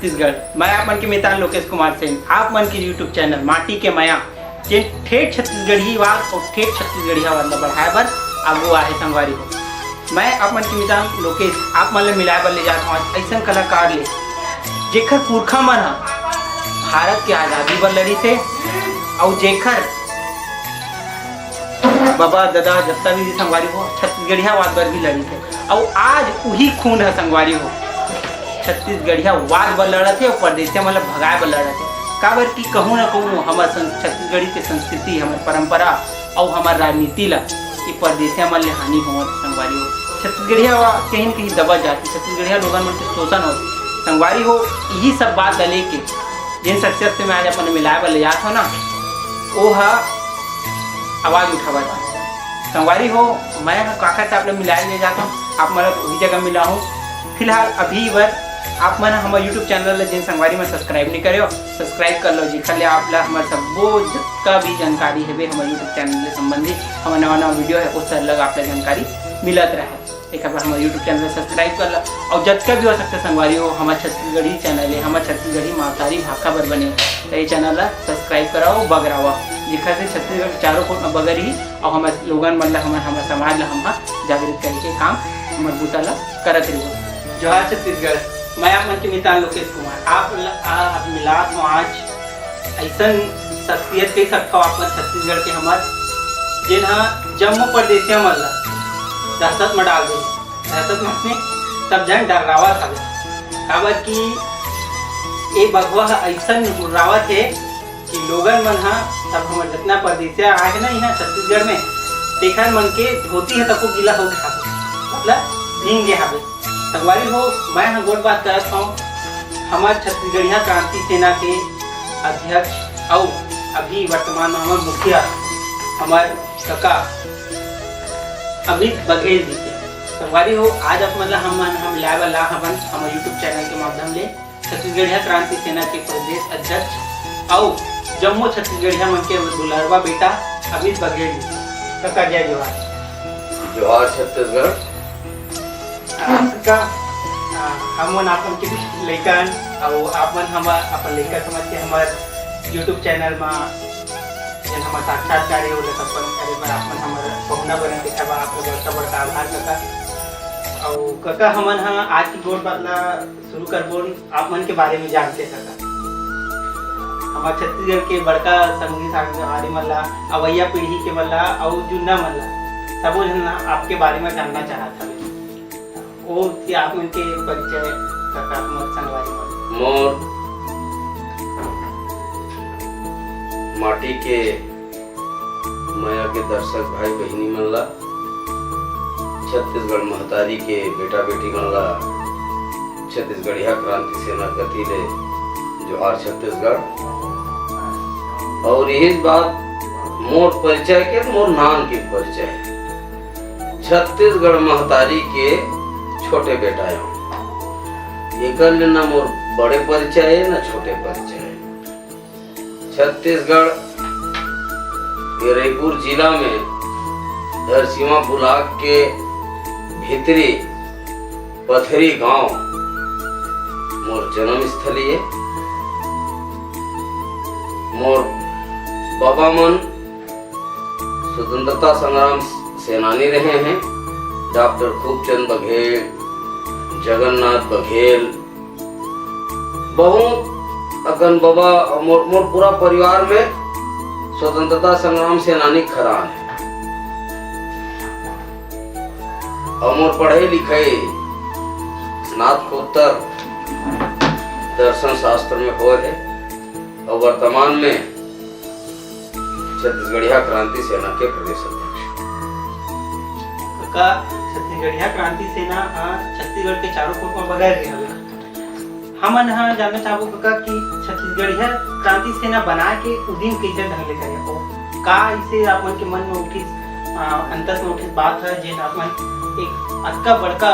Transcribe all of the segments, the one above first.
छत्तीसगढ़। मैं आप मन के मितान लोकेश कुमार सिंह, आप मन के यूट्यूब चैनल माटी के माया जे ठेठ छत्तीसगढ़ी वाद और ठेठ छत्तीसगढ़िया वाद ला बढ़ाए बर आगू आहे संगवारी हो। मैं आप मन के मितान लोकेश आप मन ले मिलाए बर ले जाता हूँ ऐसा कलाकार ले जेखर पुरखा मन भारत के आज़ादी बर लड़ी थे और जेखर बाबा दादा जत्ता भी संगवारी हो छत्तीसगढ़िया वाद बर भी लड़ी थे और आज वही खून है संगवारी हो। छत्तीसगढ़िया वाद बर लड़त है और परदेसिया मतलब भगाए बर लड़त है। काबर की कहूँ ना कहूँ हमार छत्तीसगढ़ी के संस्कृति हमार परंपरा और हमार राजनीति ला ये परदेसिया मन ले हानि होवत संगवारी हो। छत्तीसगढ़िया कहीं कहीं दबा जाती, छत्तीसगढ़िया लोगन मन के शोषण होती संगवारी हो। यही सब बात डले के जिन शख्सियत से मैं आज अपन मिलाए बर ले जात हो ना वो है आवाज़ उठावा संगवारी हो। मैं काका से आप लोग मिलाए ले जाता हूँ, आप मतलब वही जगह मिला हूँ। फिलहाल अभी बर आप मन हमारे यूट्यूब चैनल जिन संगवारी में सब्सक्राइब नहीं करे हो सब्सक्राइब कर लो जिखर ले आप ला हमारे सबो जितना भी जानकारी है हमारे यूट्यूब चैनल से संबंधित हमारा नवा नवा वीडियो है उस लग आप जानकारी मिलत रहे। एक बार हमारे यूट्यूब चैनल सब्सक्राइब कर लो और जितना भी हो सकता संगवारी हो हमारे छत्तीसगढ़ी चैनल है हमारे छत्तीसगढ़ी मातारी भाषा पर बने तो ये चैनल सब्सक्राइब कराओ बगरावा जिखर से छत्तीसगढ़ चारों कोट में बगर ही और हमारे लोगन मन हमारे समाज ला हम जागृत करके काम हमारे बूता ला करत रही। जोहार छत्तीसगढ़, मैं आप मन के मितान लोकेश कुमार आप मिलात हूँ आज ऐसा शख्सियत कह सकता हूँ आप छत्तीसगढ़ के हमार जिन्हा जम्मू प्रदेशिया मन ला दहशत में डाल गई। दहशत में सब जन डरावा था काबर की ये बगवा ऐसा डरावत है कि लोगन मन सब हमारे जितना परदेसिया आए ना यहाँ छत्तीसगढ़ में देखा मन के धोती है तको गीला हो गया मतलब भींग गया है संगवारी हो। मैं हाँ गोट बात करता हूँ हमारे छत्तीसगढ़िया क्रांति सेना के अध्यक्ष और अभी वर्तमान में हमारे मुखिया हमारे काका अमित बघेल जी के संगवारी हो। आज आप मतलब हम लाइव ला हमारे यूट्यूब चैनल के माध्यम से छत्तीसगढ़िया क्रांति सेना के प्रदेश अध्यक्ष और जम्मू छत्तीसगढ़िया मन के दुलारवा बेटा अमित बघेल जी काका जय जोहार। जोहार छत्तीसगढ़। हमन आपन के लइकन और आपन हम अपन लइका समझ के हमारे यूट्यूब चैनल में जन हमारे साक्षात्कार हो अपन करे बर आपन हमारे पहुना बने देखा बा आप लोग बड़का आभार काका। और काका हमन आज की गोट बात ला शुरू करबो आप मन के बारे में जानते काका हमारे छत्तीसगढ़ के बड़का संगी साथी मन ला अवैया पीढ़ी के मन ला और जुन्ना मन ला सबो जन आपके बारे में जानना चाहता है वो आप मन के परिचय काका मोर संगवारी मन मोर माटी के माया के दर्शक भाई बहनी मन ला छत्तीसगढ़ महतारी के बेटा बेटी मन ला छत्तीसगढ़िया क्रांति सेना गति ले जोहार छत्तीसगढ़। और यही बात मोर परिचय के मोर नाम के परिचय छत्तीसगढ़ महतारी के छोटे बेटा है एक ना मोर बड़े परिचय है ना छोटे परिचय है। छत्तीसगढ़ के रायपुर जिला में धरसीमा ब्लॉक के भीतरी पथरी गांव मोर जन्म स्थली है। मोर बाबा मन स्वतंत्रता संग्राम सेनानी रहे हैं डॉक्टर खूबचंद बघेल, जगन्नाथ बघेल बहुत अगन बाबा मोर पूरा परिवार में स्वतंत्रता संग्राम सेनानी खरान है। और मोर पढ़े लिखे स्नातकोत्तर दर्शन शास्त्र में हो है और वर्तमान में छत्तीसगढ़िया क्रांति सेना के प्रदेश अध्यक्ष। काका छत्तीसगढ़िया क्रांति सेना छत्तीसगढ़ के चारों कोट में बगैर रहे हवे हमन जानना चाहबो काका कि छत्तीसगढ़िया क्रांति सेना बना के उदिन कैसे ढंग ले करे हो का इसे आप मन के मन में उठी अंतस में उठी बात है जे आप मन एक अतका बड़का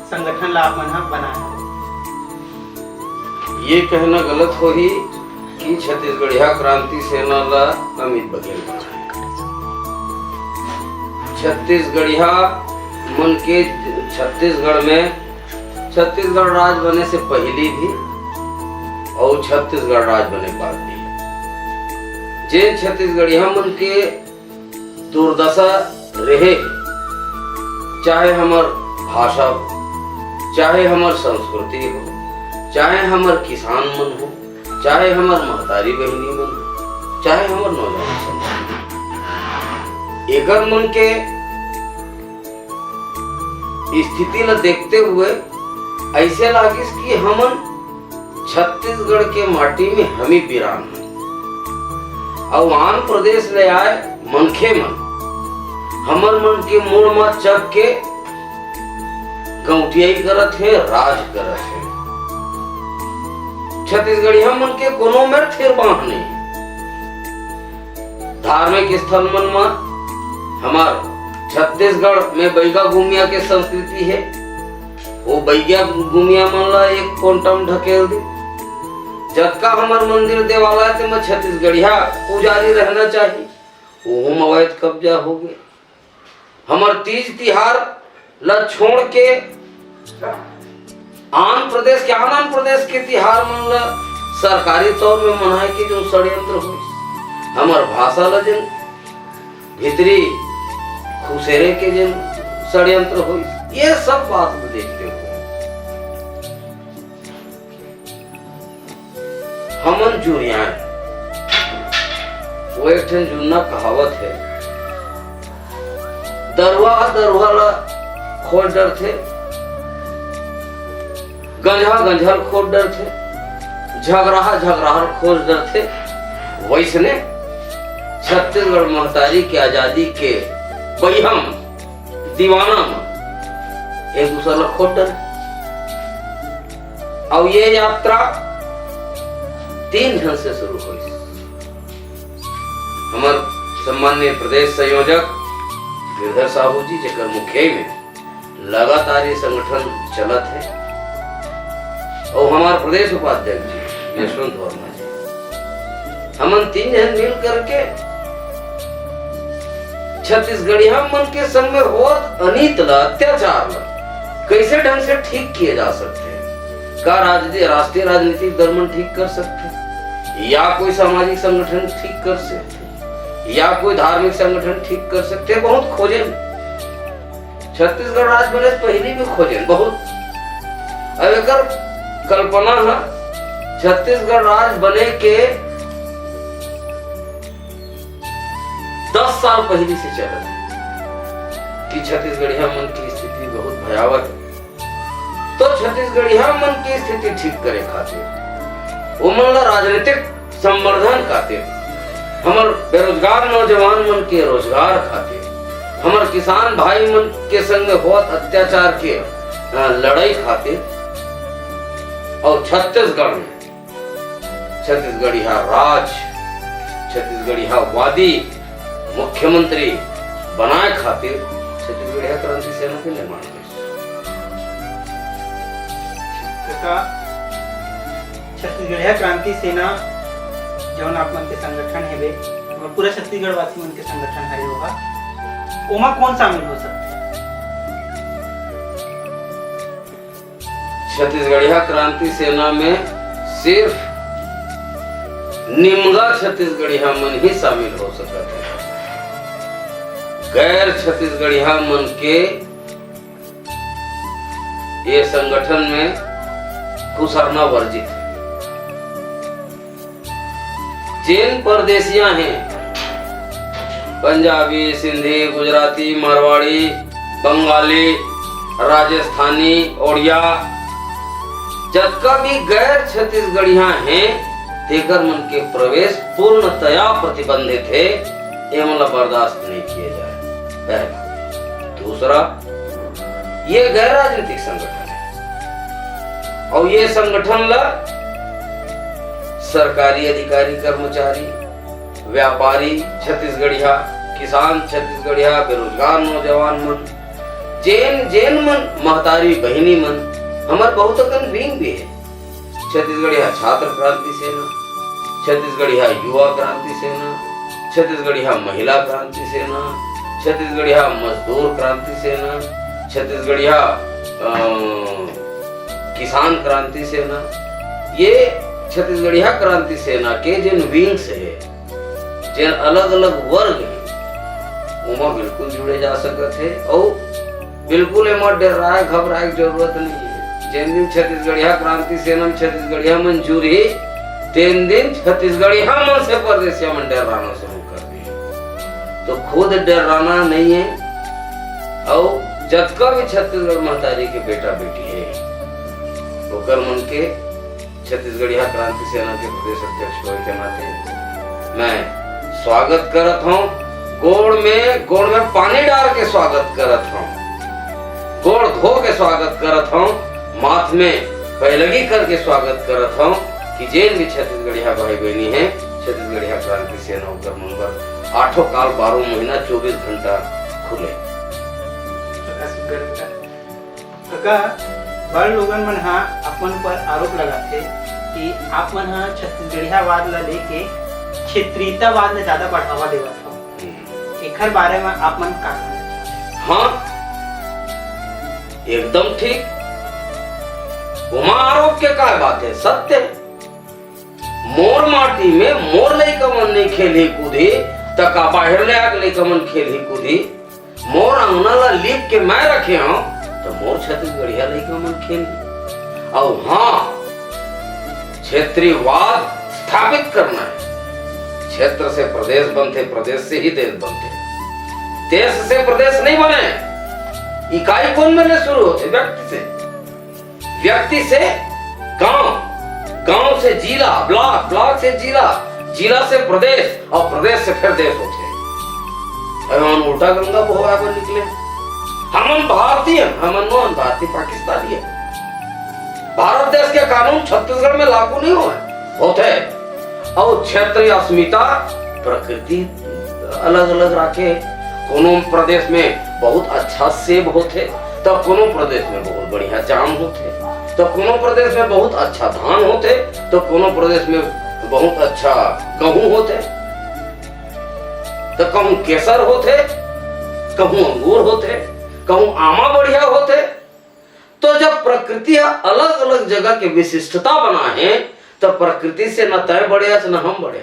संगठन ला आप मन बनाया ये कहना गलत हो ही कि छत्तीसगढ़िया क्रांति सेना ला अमित बघेल बनाया। छत्तीसगढ़िया मन के छत्तीसगढ़ में छत्तीसगढ़ राज्य बनने से पहले भी और छत्तीसगढ़ राज्य बने पाती है। जे छत्तीसगढ़िया मन के दुर्दशा रहे, चाहे हमर भाषा हो, चाहे हमर संस्कृति हो, चाहे हमर किसान मन हो, चाहे हमर महतारी बहनी मन हो, चाहे हमर नौजवान समाज, एकर मन के स्थिति ला देखते हुए ऐसे लागिस कि हमन छत्तीसगढ़ के माटी में हम ही वीरान हैं और आंध्र प्रदेश ले आए मनखे मन हमर मन के मूल में चक के गौटियाई करत है, राज करत है। छत्तीसगढ़िया मन के कोनो में थिर बांध नहीं। धार्मिक स्थल मन में हमार छत्तीसगढ़ में बैगा गुमिया के संस्कृति है। वो बैगा गुमिया मन ला एक कोंटम ढकेल दे। जतका हमार मंदिर देवालय ते में छत्तीसगढ़िया पुजारी रहना चाहिए, वो अवैध कब्जा हो गए। हमार तीज तिहार ला छोड़ के आंध्र प्रदेश के तिहार मन ला सरकारी तौर में मनाए के जो षड्यंत्र हुई, हमार भाषा ला जन भीतरी खुसेरे के जन षड्यंत्र हुई, ये सब बात देखते हुए हमन जुरिया वो एक ठन जुन्ना कहावत है, दरवा ला खोज डर थे, गंझा खोज डर थे, झगराहा खोज डर थे। वैसने छत्तीसगढ़ महतारी के आजादी के बहिहम दीवाना में एक दूसरा ला खोज डर। और ये यात्रा 3 ढंग से शुरू हुई। हमारे सम्माननीय प्रदेश संयोजक गिरधर साहू जी जेकर मुखिया में लगातार ये संगठन चलत है, और हमारे प्रदेश उपाध्यक्ष जी यशवंत वर्मा जी, हमन 3 जन मिल करके छत्तीसगढ़िया मन के संग में होत अनित ला, अत्याचार ला कैसे ढंग से ठीक किए जा सकते हैं। का राष्ट्रीय राजनीतिक दल मन ठीक कर सकते, या कोई सामाजिक संगठन ठीक कर सकते, या कोई धार्मिक संगठन ठीक कर सकते। बहुत खोजे, छत्तीसगढ़ राज्य बने पहले भी खोजे बहुत। अब एकर कल्पना है छत्तीसगढ़ राज्य बने के 10 साल पहले से चला कि छत्तीसगढ़िया मन की स्थिति बहुत भयावह है। तो छत्तीसगढ़िया मन की स्थिति ठीक करे खातिर वो मन ला राजनीतिक संवर्धन खातिर, हमर बेरोजगार नौजवान मन के रोजगार खातिर, हमर किसान भाई मन के संग बहुत अत्याचार के लड़ाई खातिर, और छत्तीसगढ़ में छत्तीसगढ़िया राज, छत्तीसगढ़िया वादी मुख्यमंत्री बनाए खातिर छत्तीसगढ़िया क्रांति सेना के निर्माण हुई। छत्तीसगढ़िया क्रांति सेना जौन आप मन के संगठन है, पूरा छत्तीसगढ़ वासी मन के संगठन है, होगा ओमा कौन शामिल हो सकता है? छत्तीसगढ़िया क्रांति सेना में सिर्फ निमगा छत्तीसगढ़िया मन ही शामिल हो सकता है। गैर छत्तीसगढ़िया मन के ये संगठन में घुसरना वर्जित है। जिन परदेसियां हैं, पंजाबी, सिंधी, गुजराती, मारवाड़ी, बंगाली, राजस्थानी, ओडिया, जतका भी गैर छत्तीसगढ़िया हैं, तेकर मन के प्रवेश पूर्णतया प्रतिबंधित है। ये मतलब बर्दाश्त नहीं किए जाए। पहला। दूसरा, ये गैर राजनीतिक संगठन है और ये संगठन ला सरकारी अधिकारी, कर्मचारी, व्यापारी छत्तीसगढ़िया, किसान छत्तीसगढ़िया, बेरोजगार नौजवान मन, जेन मन महतारी बहिनी मन, हमार बहुत अकन विंग भी है। छत्तीसगढ़िया छात्र क्रांति सेना, छत्तीसगढ़िया युवा क्रांति सेना, छत्तीसगढ़िया महिला क्रांति सेना, छत्तीसगढ़िया मजदूर क्रांति सेना, छत्तीसगढ़िया किसान क्रांति सेना। ये छत्तीसगढ़िया क्रांति सेना के जिन विंग्स है, जिन अलग अलग वर्ग है, उमा बिल्कुल जुड़े जा सकते थे और बिल्कुल एमा डराए घबराए जरूरत नहीं है। जिन दिन छत्तीसगढ़िया क्रांति सेना में छत्तीसगढ़िया मंजूरी, तीन दिन छत्तीसगढ़िया मन से परदेसिया मन डराना शुरू कर दिए। तो खुद डराना नहीं है और जतका भी छत्तीसगढ़ महतारी के बेटा बेटी है, ओकर मन के छत्तीसगढ़िया क्रांति सेना के प्रदेश अध्यक्ष होने के नाते मैं स्वागत करत हूँ। गोड़ में पानी डाल के स्वागत करत हूँ, गोड़ धो के स्वागत करत हूँ, माथ में पहलगी करके स्वागत करत हूँ कि जेल भी छत्तीसगढ़िया भाई बहनी है, छत्तीसगढ़िया क्रांति सेना उकर मंबर 8 काल 12 महीना 24 घंटा खुले। काका बड़ लोगन मन हा अपन पर आरोप लगाते कि आप मन हा छत्तीसगढ़ियावाद ला लेके क्षेत्रीयतावाद ने ज्यादा बढ़ावा देवत हो। एकर बारे में आप मन का कहना? हाँ, एकदम ठीक। उमा आरोप के का बात है, सत्य है। मोर माटी में मोर लइका मन नहीं खेली कूदी त का बाहर ले आग लइका मन खेली कूदी। मोर अंगना ला लीप के मैं रखे हूं तो मोर छत्तीसगढ़िया लइका मन खेली। और हाँ, क्षेत्रीयवाद स्थापित करना है। क्षेत्र से प्रदेश बनते, प्रदेश से ही देश बनते, देश से प्रदेश नहीं बने। इकाई कौन बने शुरू होते? व्यक्ति से, व्यक्ति से गांव, गांव से जिला, ब्लॉक, ब्लॉक से जिला, जिला से प्रदेश और प्रदेश से फिर देश होते। हम उल्टा गंगा बहवा पर निकले। हमन भारतीय, हमन नॉन भारतीय पाकिस्तानी है। भारत देश के कानून छत्तीसगढ़ में लागू नहीं होते और क्षेत्रीय अस्मिता प्रकृति अलग अलग रखे। कोनो प्रदेश में बहुत अच्छा सेब होते तो कोनो प्रदेश में बहुत बढ़िया जाम होते, तो कोनो प्रदेश में बहुत अच्छा धान होते, तो कोनो प्रदेश में बहुत अच्छा गेहूं होते, तो कहूं केसर होते, कहूं अंगूर होते, कहूं आमा बढ़िया होते। तो जब प्रकृति अलग अलग जगह के विशिष्टता बना है तो प्रकृति से न तय बढ़े न हम बढ़े।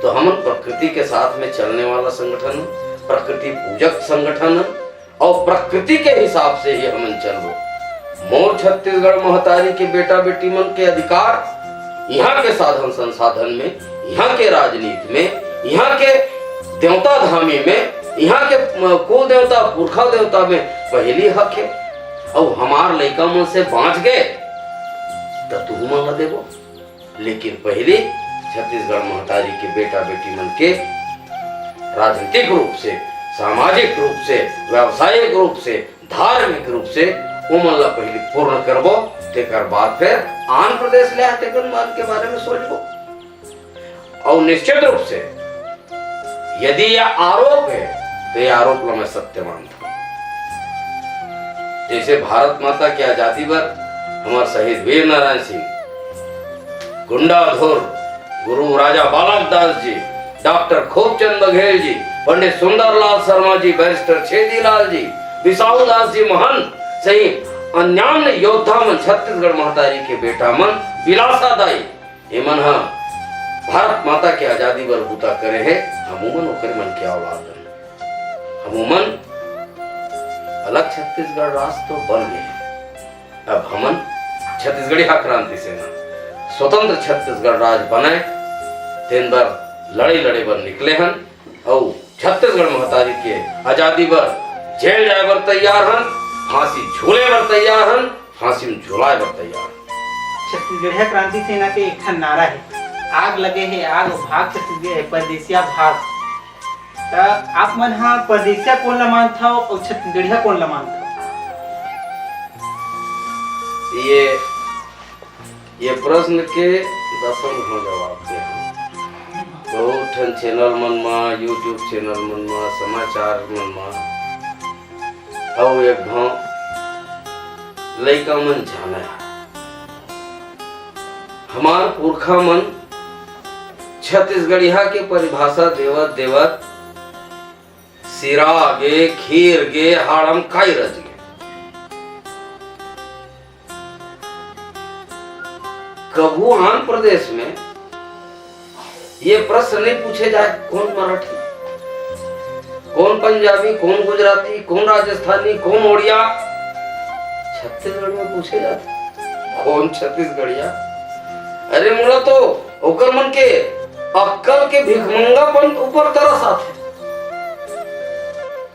तो हम प्रकृति के साथ में चलने वाला संगठन, प्रकृति पूजक संगठन और प्रकृति के हिसाब से ही हम चलो। मोर छत्तीसगढ़ महतारी के बेटा बेटी मन के अधिकार यहाँ के साधन संसाधन में, यहाँ के राजनीति में, यहाँ के देवता धामी में, यहाँ के कुल देवता पुरखा देवता में पहली हक है। और हमार लइका मन से बाँच गए तो तू मन देवो, लेकिन पहले छत्तीसगढ़ महतारी के बेटा बेटी मन के राजनीतिक रूप से, सामाजिक रूप से, व्यावसायिक रूप से, धार्मिक रूप से उमन ला पहले पूर्ण करबो, तेकर बाद फिर आंध्र प्रदेश ले आते के बारे में सोचबो। और निश्चित रूप से यदि यह आरोप है तो यह आरोप ला मैं सत्य मानता हूं। जैसे भारत माता की आजादी पर हमारे शहीद वीर नारायण सिंह, गुंडाधुर गुरु राजा बालक दास जी, डॉक्टर खूबचंद बघेल जी, पंडित सुंदरलाल शर्मा जी, बैरिस्टर छेदीलाल जी, बिसाऊ दास जी महंत सहित अन्य योद्धा मन, छत्तीसगढ़ महतारी के बेटा मन, विलासा दाई एमन भारत माता के आजादी बर बूता करे है। हमूमन ओकर मन के औलाद हन। हमूमन अलग छत्तीसगढ़ राष्ट्र तो बन गए। अब हमन छत्तीसगढ़िया क्रांति सेना स्वतंत्र छत्तीसगढ़ राज्य बने तेन बर लड़े लड़े बर निकले हन और छत्तीसगढ़ महतारी के आजादी बर जेल जाए बर तैयार हन, फांसी झूले बर तैयार हन, फांसी में झुलाए बर तैयार हन। छत्तीसगढ़िया क्रांति सेना के एक ठन नारा है, आग लगे है आग भाग छत्तीसगढ़ परदेसिया भाग। आप मन हाँ परदेसिया कौन ला मानता हो और छत्तीसगढ़िया कौन ला मानता हो? ये प्रश्न के दसम हो जवाब दे। बहुत ठन चैनल मन में, यूट्यूब चैनल मन में, समाचार मन में और एक लइका मन जाना है। हमार पुरखा मन छत्तीसगढ़िया के परिभाषा देवत देवत सिरा गे, खीर गे, हाड़म खाई रज गे। कभू आंध्र प्रदेश में ये प्रश्न नहीं पूछे जाए कौन मराठी, कौन पंजाबी, कौन गुजराती, कौन राजस्थानी, कौन ओडिया। छत्तीसगढ़ में पूछे जाते कौन छत्तीसगढ़िया। अरे मुला तो ओकर मन के अक्कल के भिखमंगापन ऊपर तरस आते।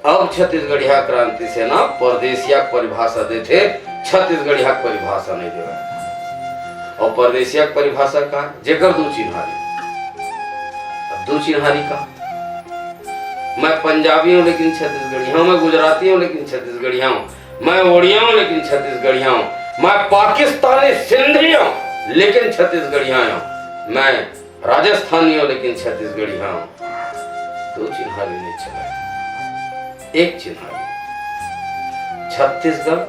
अब छत्तीसगढ़िया क्रांति सेना परदेसिया परिभाषा देते, छत्तीसगढ़िया परिभाषा नहीं दे। और परदेसिया परिभाषा का जेकर दो चिन्हारी, अब दो चिन्हारी का मैं पंजाबी हूं लेकिन छत्तीसगढ़ी हूं, मैं गुजराती हूं लेकिन छत्तीसगढ़ी हूं, मैं ओडिया हूं लेकिन छत्तीसगढ़ी हूं, मैं पाकिस्तानी सिंधी हूं लेकिन छत्तीसगढ़ी हूं, मैं राजस्थानी हूं लेकिन छत्तीसगढ़ी हूं। दो चिन्हारी नहीं चला, एक चिन्हारी। छत्तीसगढ़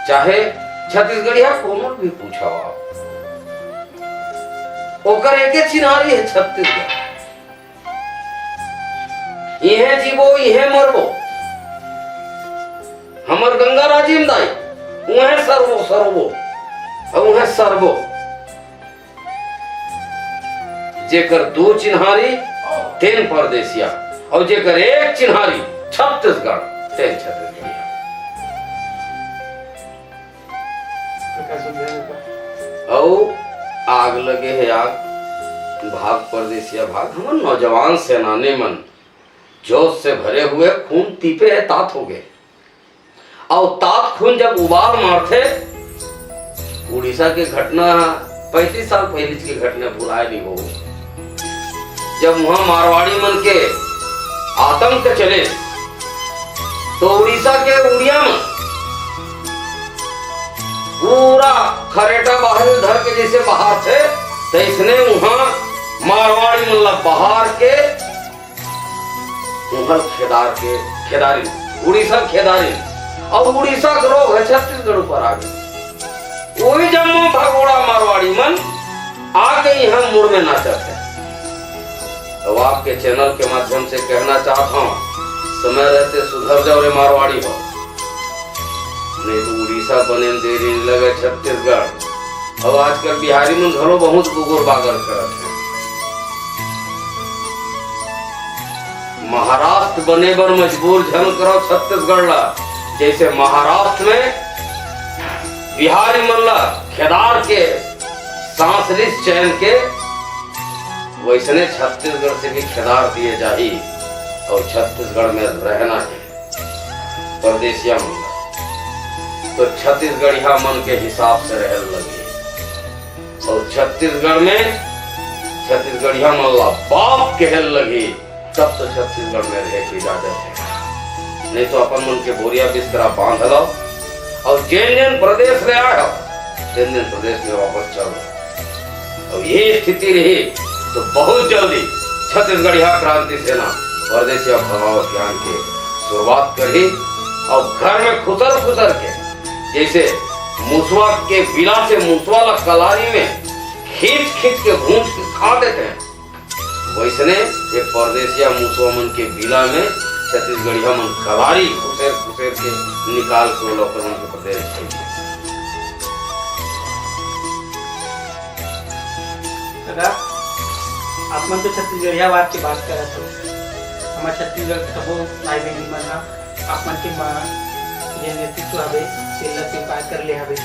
चाहे छत्तीसगढ़िया कोमल भी पूछा आप, ओकर एक चिन्हारी है छत्तीसगढ़। यह जीवो यह मरबो, हमर गंगा राजीव दाई उहे सर्वो सर्वो और उहे सर्वो। जेकर दो चिन्हारी तेन परदेसिया और जेकर एक चिन्हारी छत्तीसगढ़ तेन छत्तीसगढ़िया। और आग लगे है आग, भाग परदेसिया भाग। हमर नौजवान सेनानी मन जोश से भरे हुए खून तीपे है तात हो गए। और तात खून जब उबाल मारते, उड़ीसा की घटना 35 साल पहले की घटना भुलाए नहीं हो। जब वहां मारवाड़ी मन के आतंक चले तो उड़ीसा के उड़िया में पूरा खरेटा बाहर धर के जैसे बाहर थे, तो इसने वहां मारवाड़ी मतलब बाहर के खेदार के खेदारी, उड़ीसा खेदारी। और उड़ीसा का रोग है छत्तीसगढ़ ऊपर आ गए। वही जम्मू भगोड़ा मारवाड़ी मन आके यहाँ मुड़ में नाचते हैं। तो आपके चैनल के माध्यम से कहना चाहता हूँ, समय रहते सुधर जाओ रे मारवाड़ी हो, नहीं तो उड़ीसा बने देरी लगे छत्तीसगढ़। और आजकल बिहारी मन घरों बहुत गुगुर बागर करते हैं। महाराष्ट्र बने बर मजबूर झन करो छत्तीसगढ़ ला, जैसे महाराष्ट्र में बिहारी मल्ला खेदार के सांसलिस चयन के, वैसने छत्तीसगढ़ से भी खेदार दिए जाही। और छत्तीसगढ़ में रहना है परदेसिया मल्ला, तो छत्तीसगढ़िया मन के हिसाब से रह लगे। और छत्तीसगढ़ में छत्तीसगढ़िया मल्ला बाप कहल लगी, तब तो छत्तीसगढ़ में रह की इजाजत है। नहीं तो अपन मन के बोरिया बिस्तरा बांध लो और जेन प्रदेश ले आए तेन प्रदेश में वापस चलो। और ये स्थिति रही तो बहुत जल्दी छत्तीसगढ़िया क्रांति सेना परदेसिया भगाओ अभियान की शुरुआत करी। और घर में खुसर खुसर के, जैसे मूसवा के बिला से मूसवा ला कलारी में खींच खींच के भूंज के खा देते हैं, वैसने एक परदेसिया मूसवा मन के बिला में छत्तीसगढ़िया मन कलारी खुसेर खुसेर के निकाल के लोग के प्रदेश भेजे। आप मन तो छत्तीसगढ़िया बात की बात कर रहे हो। हमारे छत्तीसगढ़ सबो भाई बहनी मन आप मन के जे नेतृत्व हवे तेला स्वीकार कर ले हवे।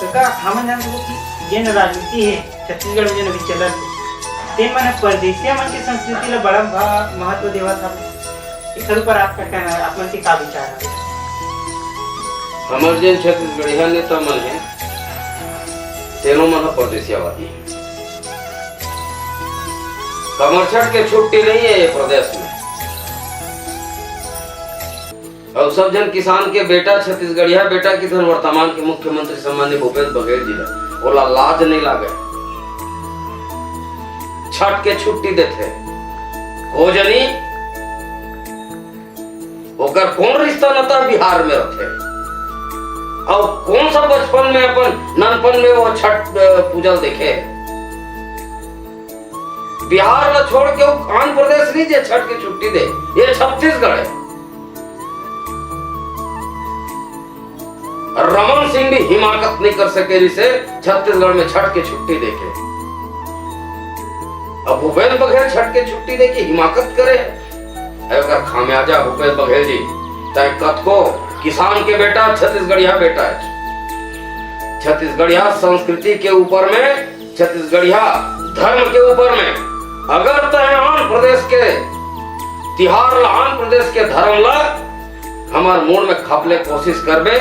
तो का हम जान दो कि जे राजनीति है छत्तीसगढ़ में जे अभी चलत ते मन परदेसिया मन की संस्कृति ला बड़ा महत्व देवत हवे। इस पर आपका कहना है, आप मन के का विचार है? हमर जे छत्तीसगढ़िया नेता मन है तेनो मन परदेसियावादी है। कमरछट के छुट्टी नहीं है ये प्रदेश में। और सब जन किसान के बेटा छत्तीसगढ़िया बेटा की धन वर्तमान के मुख्यमंत्री सम्मानित भूपेश बघेल जी है, बोला लाज नहीं लागे छठ के छुट्टी देते हो जनी ओकर कौन रिश्ता नाता बिहार में रखे। और कौन सा बचपन में अपन ननपन में वो छठ पूजा देखे। बिहार में छोड़ के वो आंध्र प्रदेश नहीं जे छठ की छुट्टी दे, ये छत्तीसगढ़ है। रमन सिंह भी हिमाकत नहीं कर सके जिसे छत्तीसगढ़ में छठ की छुट्टी देके। अब भूपेश बघेल छठ की छुट्टी देके हिमाकत करे, अगर खामियाजा भूपेश बघेल जी तय कत को किसान के बेटा छत्तीसगढ़िया बेटा है। छत्तीसगढ़िया संस्कृति के ऊपर में, छत्तीसगढ़िया धर्म के ऊपर में अगर तय आंध्र प्रदेश के तिहार ला, आंध्र प्रदेश के धर्म ला हमार मूड में खपले कोशिश करबे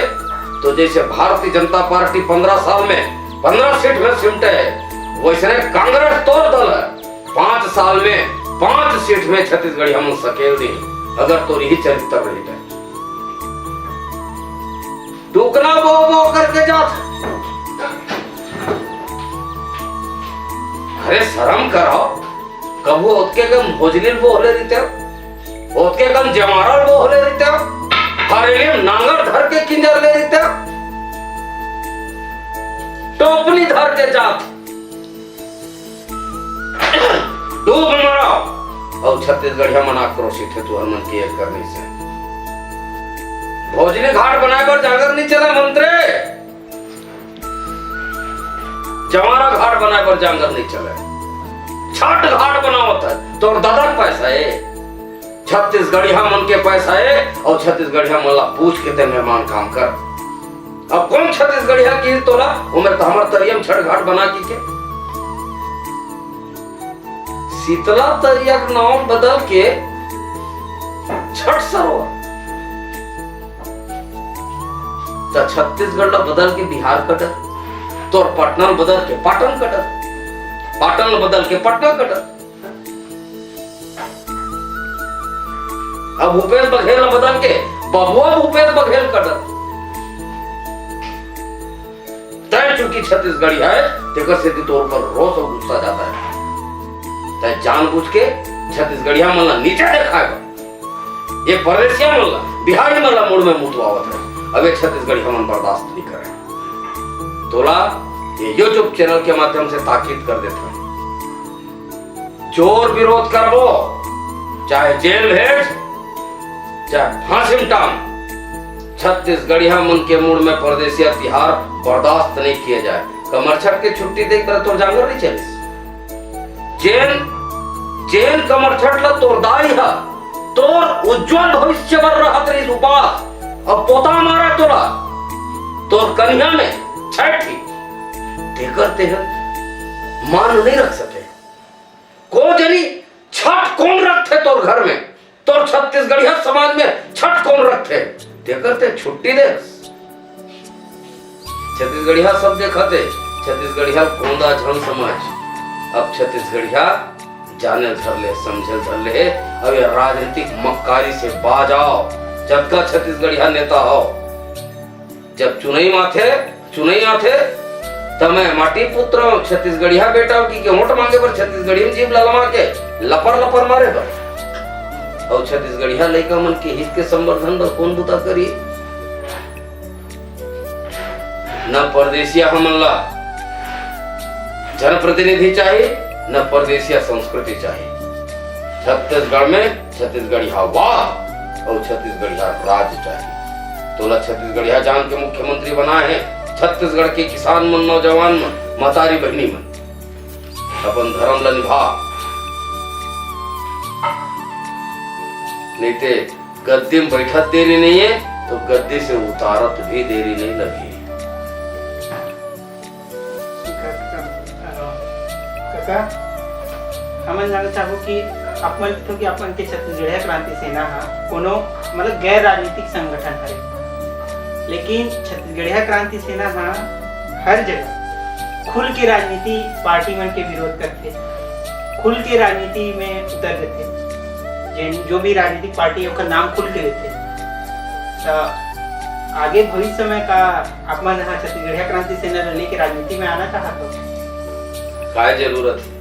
तो जैसे भारतीय जनता पार्टी 15 साल में 15 सीट में सिमटे है, वैसे कांग्रेस तोड़ दल है 5 साल में 5 सीट में छत्तीसगढ़ हम सकेल दी। अगर तो यही चरित्र रही है टुकना बो बो करके जात। अरे शर्म करो, कबू उसके कम भोजली बोले रहते हो, उसके कम जमारा बोले रहते हो, हरेलियम नांगर धर के किंजर ले रहते हो, टोपनी धर के जात डूब मरो। और छत्तीसगढ़िया मन आक्रोशित है तू हरमन की एक करने से। भोजली घाट बनाए पर जागर नहीं चला मंत्री, जमारा घाट बनाए पर जागर नहीं चले, छठ घाट बनावत है तो दादा पैसा है, छत्तीसगढ़िया मन के पैसा है और छत्तीसगढ़िया मन ला पूछ के ते मेहमान काम कर। अब कौन छत्तीसगढ़िया की तोला उम्र तो हमार तरियम छठ घाट बना के शीतला तरिया का नाम बदल के छठ सरोवर, तो छत्तीसगढ़ ला बदल के बिहार कटर, तो पटना बदल के पाटन कटर, पाटन बदल के पटना कटर। अब भूपेश बघेल बदल के बबुआ भूपेश बघेल कटर। तय चूंकि छत्तीसगढ़ी है तेकर से तौर पर रोष और गुस्सा जाता है, तय जानबूझ के छत्तीसगढ़िया मन ला नीचे दिखाएगा, ये परदेसिया मन ला बिहारी मन ला मूड में मुतवावत है। अब एक छत्तीसगढ़ी हम बर्दाश्त नहीं करे, तोला ये यूट्यूब चैनल के माध्यम से ताकीद कर देता है, जोर विरोध कर लो, चाहे जेल भेज चाहे फांसी में टांग, छत्तीसगढ़िया मन के मूड में परदेसिया तिहार बर्दाश्त नहीं किया जाए। कमर छठ के छुट्टी देख कर तो जागर नहीं चलिस, जेल कमर छठ ला तोर दाई है, तोर उज्जवल भविष्य बर रहत रही उपास। अब पोता मारा तोरा तोर कन्या में छठी देखते हैं मान नहीं रख सके, को जनी छठ कौन रखते तोर घर में, तोर छत्तीसगढ़िया समाज में छठ कौन रखते देखते छुट्टी दे। छत्तीसगढ़िया सब देखते, छत्तीसगढ़िया गोंदा झन समझ, अब छत्तीसगढ़िया जाने धर ले समझे धर ले। अब ये राजनीतिक मक्कारी से बाज आओ, जब का छत्तीसगढ़िया नेता हो, जब चुनाई आथे तमें माटी पुत्र छत्तीसगढ़िया बेटा की वोट मांगे पर छत्तीसगढ़ी जीव ललमा के लपर मारे पर, और छत्तीसगढ़िया लड़का मन के हित के संवर्धन बर कौन बुता करी। न परदेसिया हमन ला जनप्रतिनिधि चाहिए, न परदेसिया संस्कृति चाहिए। छत्तीसगढ़ में छत्तीसगढ़िया वाह और छत्तीसगढ़िया राज चाहिए। तोला छत्तीसगढ़िया जान के मुख्यमंत्री बनाए हैं, छत्तीसगढ़ के किसान मन, नौजवान मन, मतारी बहनी मन अपन धर्म ला निभा, नहीं ते गद्दी में बैठत देरी नहीं है तो गद्दी से उतारत भी देरी नहीं लगी। हमन जानना चाहो कि अपन तो कि अपन के छत्तीसगढ़िया क्रांति सेना हा कोनो मतलब गैर राजनीतिक संगठन है, लेकिन छत्तीसगढ़िया क्रांति सेना हा हर जगह खुल के राजनीति पार्टी मन के विरोध करते, खुल के राजनीति में उतर देते, जो भी राजनीतिक पार्टी है उसका नाम खुल के लेते। तो आगे भविष्य में का अपन छत्तीसगढ़िया क्रांति सेना लेके राजनीति में आना चाहते हो? क्या जरूरत है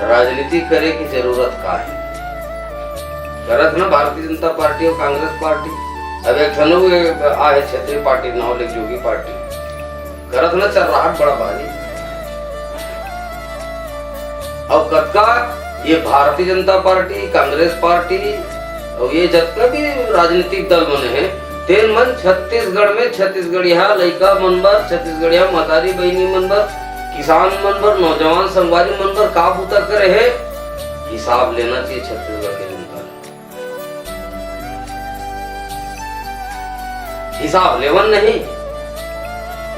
राजनीति करे की जरूरत का है? करत ना भारतीय जनता पार्टी और कांग्रेस पार्टी, अब एक धनु आए क्षेत्रीय पार्टी नाव ले जोगी पार्टी करत ना चल रहा बड़ा भारी। अब कतका ये भारतीय जनता पार्टी, कांग्रेस पार्टी और ये जतका भी राजनीतिक दल बने हैं तेन मन छत्तीसगढ़ में छत्तीसगढ़िया लइका मन बर, छत्तीसगढ़िया महतारी बहनी मन बर, किसान मन बर, नौजवान संगवारी मन बर का बूता करे है, हिसाब लेना चाहिए छत्तीसगढ़ के जनता। हिसाब लेवन नहीं,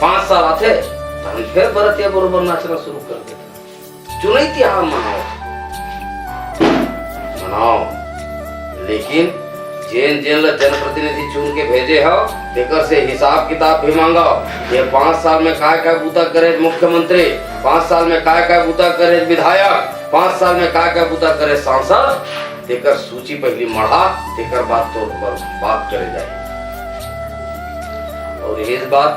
5 साल आते तो हम फिर बरतिया बरोबर नाचना शुरू कर देते। चुनाई त्योहार मनाओ, लेकिन जेन जेन जनप्रतिनिधि चुन के भेजे हो तेकर से हिसाब किताब भी मांगो। ये 5 साल में काय बूता करे मुख्यमंत्री, 5 साल में काय बूता करे विधायक, 5 साल में काय बूता करे सांसद, तेकर सूची पहली मढ़ा, तेकर बात तो पर बात करे जाए। और इस बात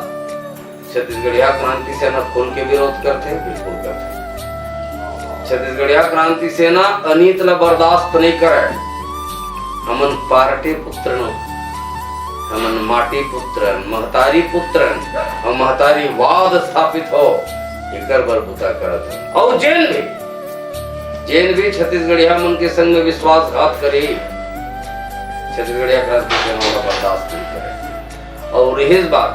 छत्तीसगढ़िया क्रांति सेना खुल के विरोध करते, बिल्कुल करते। छत्तीसगढ़िया क्रांति सेना अनीत ला बर्दाश्त नहीं करे। हमन पार्टी पुत्रन, हमन माटी पुत्रन, महतारी पुत्रन और महतारी वाद स्थापित हो एकर बर बूता करत है। और जेन भी छत्तीसगढ़िया मन के संग में विश्वासघात करे, छत्तीसगढ़िया क्रांति सेना का बर्दाश्त नहीं करे। और यही बात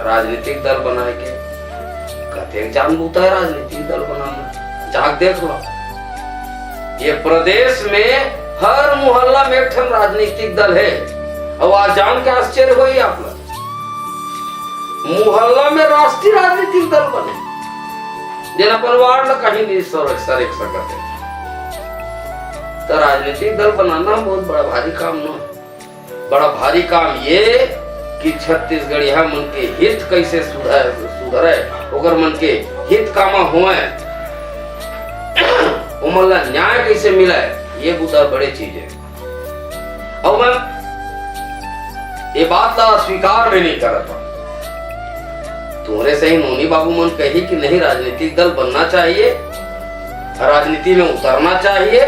राजनीतिक दल बनाए के कहते जान बूता है, राजनीतिक दल बनाना जाग देख लो। ये प्रदेश में हर मोहल्ला में एक राजनीतिक दल है। और आज जान के आश्चर्य हुई आप लोग, मोहल्ला में राष्ट्रीय राजनीतिक दल बने, जिन अपन वार्ड कहीं नहीं सर एक सकते। तो राजनीतिक दल बनाना बहुत बड़ा भारी काम न, बड़ा भारी काम ये कि छत्तीसगढ़िया मन के हित कैसे सुधरे, ओकर मन के हित कामा हुए, उमला न्याय कैसे मिले, ये बूता बड़े चीज है। और मैं ये बात का स्वीकार भी नहीं करता। तुम्हारे से ही नोनी बाबू मन कही कि नहीं राजनीतिक दल बनना चाहिए, राजनीति में उतरना चाहिए।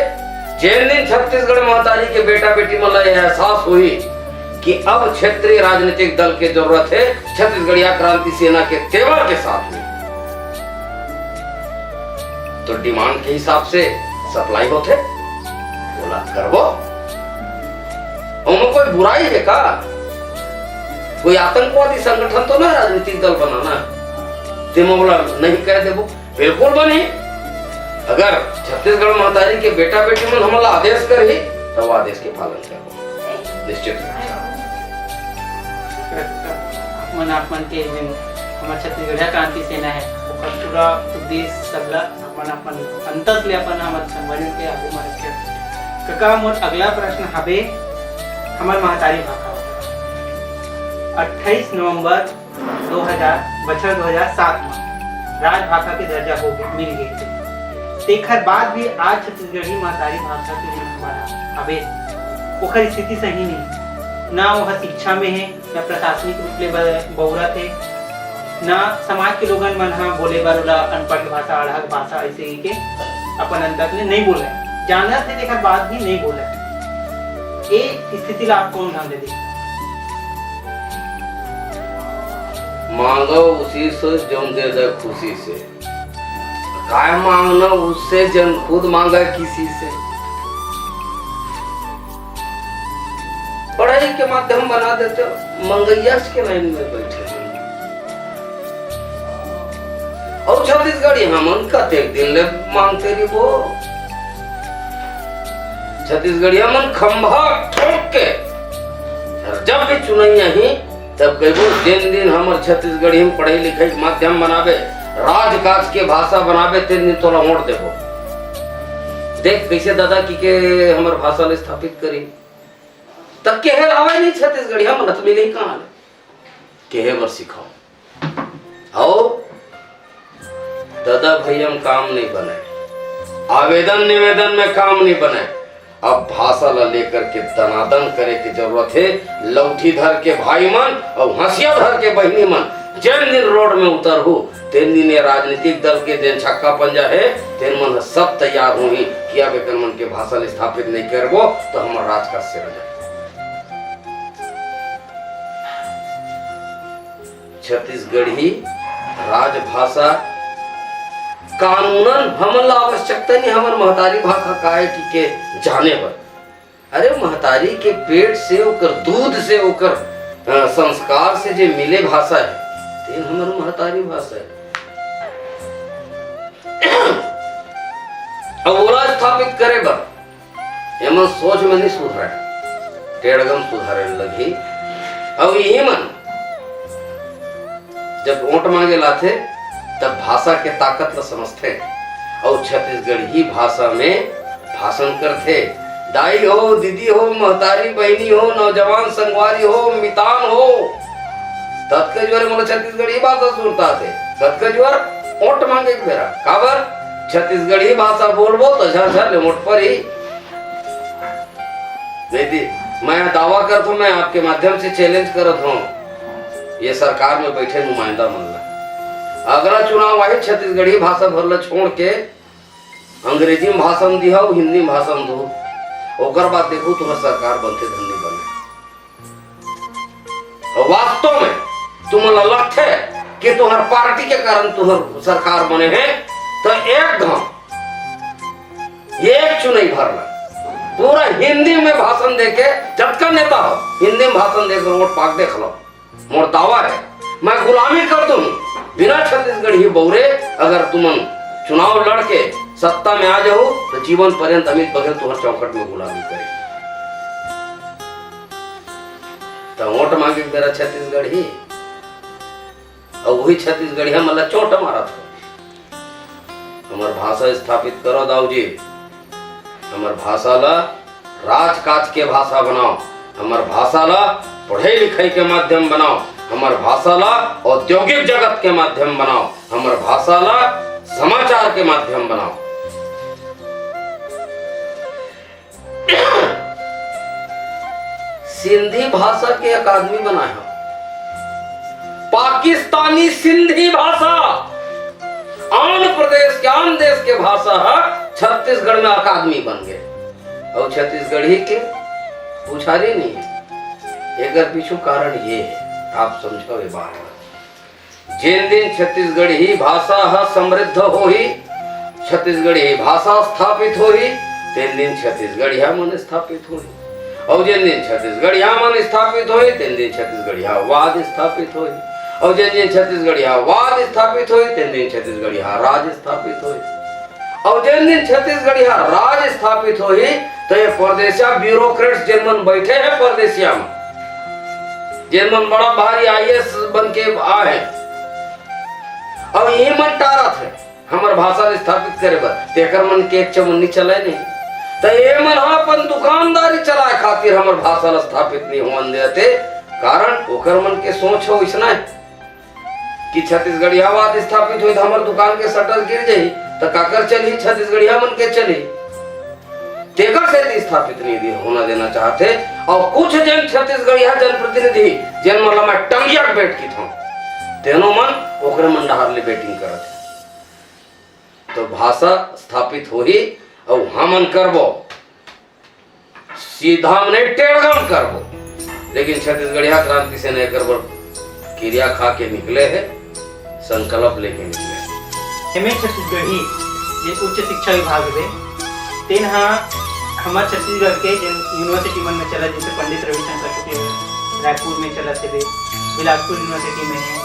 जिन दिन छत्तीसगढ़ महतारी के बेटा बेटी मन ला एहसास हुई कि अब क्षेत्रीय राजनीतिक दल की जरूरत है, छत्तीसगढ़िया क्रांति सेना के तेवर के साथ में, तो डिमांड के हिसाब से सप्लाई होते, बोला करवो। उनमें कोई बुराई है का? कोई आतंकवादी संगठन तो ना राजनीतिक दल बनाना, तुम बोला नहीं कह देबो, बिल्कुल बनी। अगर छत्तीसगढ़ महतारी के बेटा बेटी मन हमला आदेश करी तो वो आदेश के पालन करो निश्चित रूप से। मन आपमन के हमार छत्तीसगढ़िया क्रांति सेना है, ओकर पूरा उद्देश्य सबला अपन अंतस ले अपन हमर संगवारी के आगू में रखे। कका मोर अगला प्रश्न हवे हमार महतारी भाषा 28 नवंबर 2007 में राजभाषा के दर्जा हो मिल गई। तेखर बाद भी आज छत्तीसगढ़ी महतारी भाषा के लिए हमारा हवे ओकर स्थिति सही नहीं, ना वह शिक्षा में है, ना प्रशासनिक रूप ले बहुरत है, ना समाज के लोगन मन हाँ बोले बर अनपढ़ भाषा, अड़हक भाषा ऐसे ही के अपन अंदर में नहीं बोले, जानत है देखा बाद भी नहीं बोले। ये स्थिति ला आप कौन ढंग दे? मांगो उसी से जौन दे दे खुशी से, काय मांगना उससे जन खुद मांगा किसी से। पढ़ाई के माध्यम बना देते, मंगैया के लाइन में बैठे और छत्तीसगढ़ी हमन कते दिन ले मांगते रही वो। छत्तीसगढ़िया मन खंभा ठोक के जब भी चुनैया ही तब कहबो दिन दिन हमर छत्तीसगढ़ी में पढ़ाई लिखाई माध्यम बनावे, राजकाज के भाषा बनावे, तीन दिन तोला मोड़ देबो। देख कैसे दादा की के हमर भाषा ले स्थापित करी, तब के लावे नहीं छत्तीसगढ़िया मन तो मिले कहां के बर सिखाओ। आओ दादा भैया काम नहीं बने, आवेदन निवेदन में काम नहीं बने, अब भाषा ला लेकर के दनादन करे की जरूरत है। लौठी धर के भाई मन और हंसिया धर के बहनी मन जिन दिन रोड में उतर हो तीन दिन राजनीतिक दल के दिन छक्का पंजा है, तीन मन सब तैयार हो ही किया बेकर मन के भाषा स्थापित नहीं करबो तो हमारा राज का सिर जाए। छत्तीसगढ़ी राजभाषा कानूनन हमन आवश्यकता नहीं, हमर महतारी भाषा काहे की के जाने बर। अरे महतारी के पेट से ओकर दूध से ओकर संस्कार से जो मिले भाषा है तेन हमार महतारी भाषा है। अब ओला स्थापित करे बर एमन सोच में नहीं सुधरे, टेढ़गम सुधारे लगी। अब यही मन जब वोट मांगे लाते तब भाषा के ताकत ल समझते और छत्तीसगढ़ी भाषा में भाषण करते। दाई हो, दीदी हो, महतारी बहनी हो, नौजवान संगवारी हो, मितान हो, तत्के जोर मोला छत्तीसगढ़ी भाषा सुनता थे। तत्के जोर वोट मांगे फेरा काबर छत्तीसगढ़ी भाषा बोलबो तो झर वोट पर ही नहीं। मैं दावा करता हूं, मैं आपके माध्यम से चैलेंज करता हूं ये सरकार में बैठे नुमाइंदा मन ला, अगला चुनाव आए छत्तीसगढ़ी भाषा भरला छोड़ के अंग्रेजी में भाषण दिहा, हिंदी में भाषण दो, ओकर बाद देखो तुम्हारी सरकार बनते धन्य बने। वास्तव में तुम्हारा लक्ष्य है कि तुम्हार पार्टी के कारण तुम्हार सरकार बने हैं तो एक गांव एक चुनाई भरला पूरा हिंदी में भाषण देके जबका नेता हो हिंदी में भाषण देकर वोट पाक देख लो। मोर दावा है मैं गुलामी कर दूं बिना छत्तीसगढ़ी बौरे। अगर तुम चुनाव लड़के सत्ता में आ जाओ तो जीवन पर्यंत अमित बघेल तुम्हारे चौखट में गुलामी करे। तो वोट मांगे मेरा छत्तीसगढ़ी और वही छत्तीसगढ़ी मतलब चोट मारा था। हमार भाषा स्थापित करो दाऊजी, हमार भाषा ला राजकाज के भाषा बनाओ, हमार भाषा ला पढ़ाई लिखाई के माध्यम बनाओ, हमार भाषा ला औद्योगिक जगत के माध्यम बनाओ, हमार भाषा ला समाचार के माध्यम बनाओ। सिंधी भाषा के अकादमी बनाए हो, पाकिस्तानी सिंधी भाषा आंध्र प्रदेश के आंध्र देश के भाषा छत्तीसगढ़ में अकादमी बन गए और छत्तीसगढ़ी के पुछारी नहीं है। एक पीछू कारण ये है आप समझो ये बात। जिन दिन छत्तीसगढ़ी भाषा समृद्ध हो ही छत्तीसगढ़ी भाषा स्थापित हो ही तीन दिन छत्तीसगढ़िया मन स्थापित हो और जिन दिन छत्तीसगढ़िया मन स्थापित हो तीन दिन छत्तीसगढ़िया वाद स्थापित हो और जिन दिन छत्तीसगढ़िया वाद स्थापित हुई तीन दिन छत्तीसगढ़िया राज स्थापित हुई और जिन दिन छत्तीसगढ़िया राज स्थापित हुई तो ये परदेसिया ब्यूरोक्रेट्स जिन मन बैठे हैं परदेसिया में जिन मन बड़ा भारी आईएएस बन के आए और ये मन टारत है हमार भाषा स्थापित करे बर तेकर मन के एक चमुन्नी चले नहीं तो ये मन अपन दुकानदारी चलाए खातिर हमार भाषा स्थापित नहीं होने देते। कारण ओकर मन के सोच हो इसना है कि छत्तीसगढ़िया वाद स्थापित हुई तो हमारे दुकान के शटर गिर जाई तो काकर चली छत्तीसगढ़िया मन के चली तेकर से स्थापित नहीं होना देना चाहते। और कुछ जन छत्तीसगढ़िया जनप्रतिनिधि जन मतलब मैं टंगिया बैठ की था तेनो मन ओकरे मन डहार ले बैटिंग करत तो भाषा स्थापित होही और हमन करबो सीधा मने टेढ़गम करबो। लेकिन छत्तीसगढ़िया क्रांति से नहीं करबो क्रिया खा के निकले है संकल्प लेके निकले। एमए छत्तीसगढ़ी जे उच्च शिक्षा विभाग है तेन हमार छत्तीसगढ़ के यूनिवर्सिटी मन में चला जैसे पंडित रविशंकर शुक्ल रायपुर में चला थे बिलासपुर यूनिवर्सिटी में है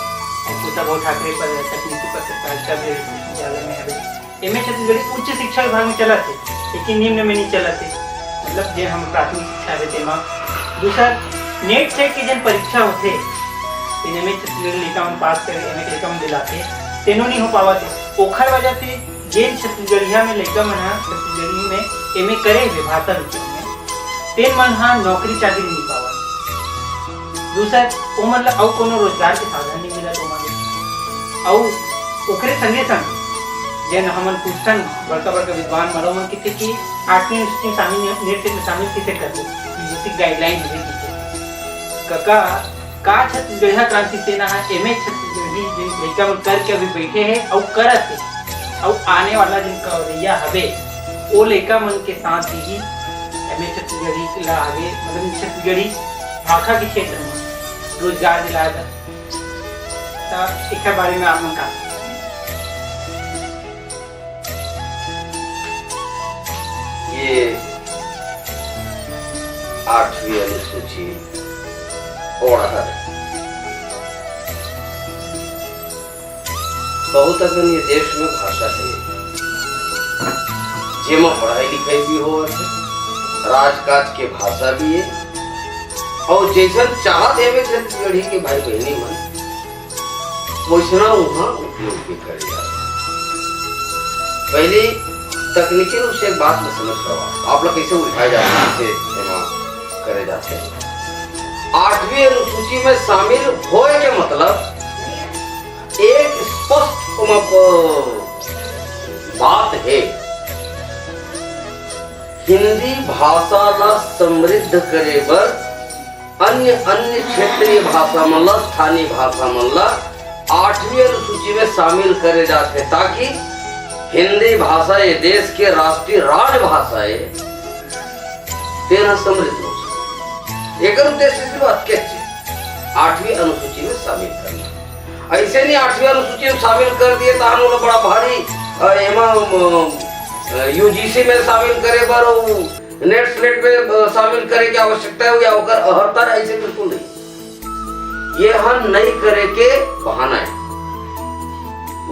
उद्धव ठाकरे पर तकनीकी पत्रकारिता विश्वविद्यालय में है। एमए छत्तीसगढ़ी उच्च शिक्षा विभाग में चला थे लेकिन निम्न में नहीं चला थे मतलब जे हम प्राथमिक शिक्षा देते मां दूसरा नेट सेट की जन परीक्षा होते एमए छत्तीसगढ़ी लेखा हम पास करे एमए लेखा हम दिलाते तेनो नहीं हो पावा थे ओखर वजह से जेन छत्तीसगढ़िया में लेखा मन छत्तीसगढ़ी में एमए करे हुए भाषा विषय में तेन मन नौकरी चाकरी नहीं पावा। दूसरा ओ मतलब और कोनो रोजगार के साधन नहीं मिला तो मन और ओकरे संगे संग जेन हमन पूछन बड़का बड़का विद्वान मरो मन किते कि 8वीं में शामिल नेट में शामिल किसे कर दो बेसिक गाइडलाइन है किसे का छत्तीसगढ़िया क्रांति सेना है एमए छत्तीसगढ़ी जिन लड़का मन करके अभी बैठे हैं और करत है और आने वाला जिन कवरिया हवे वो लड़का मन के साथ ही एमए छत्तीसगढ़ी ला आगे मतलब छत्तीसगढ़ी भाषा के क्षेत्र में रोजगार दिलाएगा। तो इसके बारे में आप मन का ये 8वीं अनुसूची ओढ़ा है। बहुत अगन ये देश में भाषा है जेमा पढ़ाई लिखाई भी हो, राजकाज के भाषा भी है, और जैसा चाहत है छत्तीसगढ़ी के भाई बहनी मन वैसना वहां उपयोग भी कर जा। पहले तकनीकी रूप से एक बात में समझ करवा आप लोग कैसे उठाए जाते हैं, करे जाते हैं। 8वीं अनुसूची में शामिल होए के मतलब एक स्पष्ट बात है, हिंदी भाषा ला समृद्ध करे बर अन्य क्षेत्रीय भाषा मन ला, स्थानीय भाषा मन ला 8वीं अनुसूची में शामिल करे जाते, ताकि हिंदी भाषा ये देश के राष्ट्रीय राजभाषा है तेरा समृद्ध हो सके। एक उद्देश्य से बात क्या 8वीं अनुसूची में शामिल करना। ऐसे नहीं 8वीं अनुसूची में शामिल कर दिए तो हम लोग बड़ा भारी यूजीसी में शामिल करे बर नेट स्लेट में शामिल करे की आवश्यकता है या अहर्तर, ऐसे बिल्कुल नहीं। ये हम नहीं करे के बहाना है।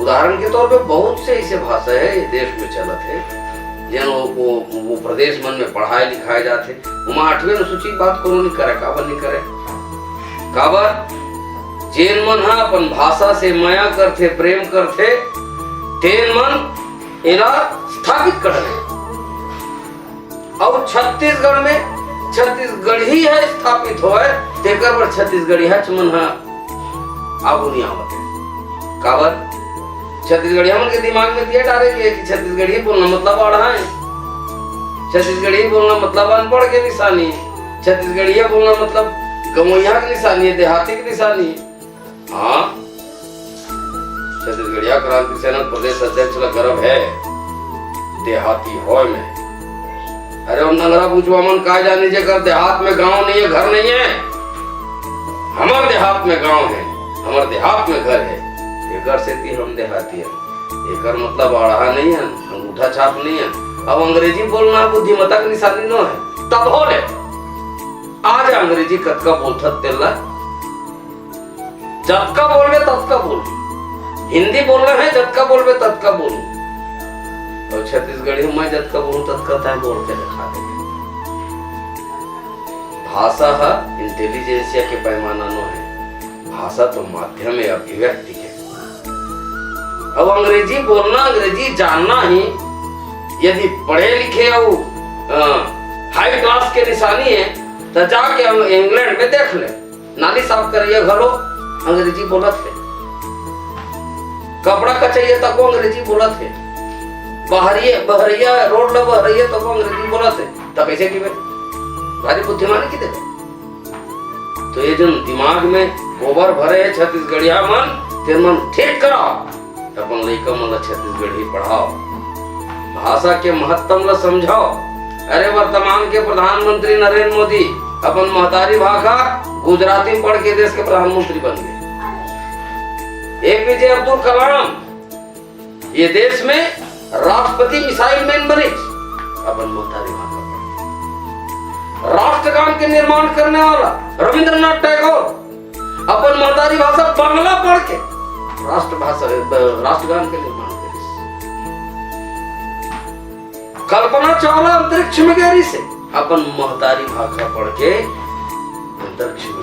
उदाहरण के तौर पे बहुत से ऐसे भाषा है देश में चलत है जिन वो प्रदेश मन में पढ़ाए लिखाए जाते, वहाँ 8वीं अनुसूची की बात कोनो नहीं करे। काबर नहीं करे? काबर जेन मन हा अपन भाषा से माया करते, प्रेम करते, तेन मन इला स्थापित कर रहे। और छत्तीसगढ़ में छत्तीसगढ़ी है स्थापित होए, तेकर पर छत्तीसगढ़ी है मन हा आगू नहीं आवत है। काबर छत्तीसगढ़ी मन के दिमाग में दिया डाले कि छत्तीसगढ़ी बोलना मतलब आड़ा है, छत्तीसगढ़ी बोलना मतलब अनपढ़ के निशानी, छत्तीसगढ़ी बोलना मतलब गमोइया की निशानी है, देहाती की निशानी है। हाँ, छत्तीसगढ़िया क्रांति सेना प्रदेश अध्यक्ष ला गर्व है देहाती होय में। अरे उन नंगरा पूछवा मन का जाने जेकर देहात में गांव नहीं है, घर नहीं है। हमार देहात में गांव है, हमार देहात में घर है, एकर से भी हम देहाती हैं। एकर मतलब आढ़ा नहीं है, अंगूठा छाप नहीं है। अब अंग्रेजी बोलना बुद्धिमत्ता की निशानी न है, तब हो ले आज अंग्रेजी कतका बोलथत तेला, जबका बोलबे तबका बोल, हिंदी बोलना है जबका बोलबे तबका बोल, और छत्तीसगढ़ी में जबका बोलूं तबका तय बोल के दिखा दे। भाषा है इंटेलिजेंसिया के पैमाना न है, भाषा तो माध्यम है अभिव्यक्ति के। अब अंग्रेजी बोलना, अंग्रेजी जानना ही यदि पढ़े लिखे और हाई क्लास के निशानी है तो जाके इंग्लैंड में देख ले, नाली साफ करिए घरों अंग्रेजी बोलत है, कपड़ा कचैया तक अंग्रेजी बोलत है, बहरिया रोड ला बहरिया तक अंग्रेजी बोलत है, तब कैसे की भारी बुद्धिमानी की देवे। तो ये जो दिमाग में गोबर भरे है छत्तीसगढ़िया मन, तेन मन ठीक कराओ, अपन लइका मन ला छत्तीसगढ़ी पढ़ाओ, भाषा के महत्व ला समझाओ। अरे वर्तमान के प्रधानमंत्री नरेंद्र मोदी अपन महतारी भाषा गुजराती पढ़ के देश के प्रधानमंत्री बन गए। APJ अब्दुल कलाम ये देश में राष्ट्रपति मिसाइल मैन बने अपन महतारी भाषा पढ़। राष्ट्रगान के निर्माण करने वाला रविंद्रनाथ टैगोर अपन महतारी भाषा बांग्ला पढ़ के राष्ट्रगान के निर्माण करे। कल्पना चावला अंतरिक्ष में गई से अपन महतारी भाषा पढ़ के अंतरिक्ष में।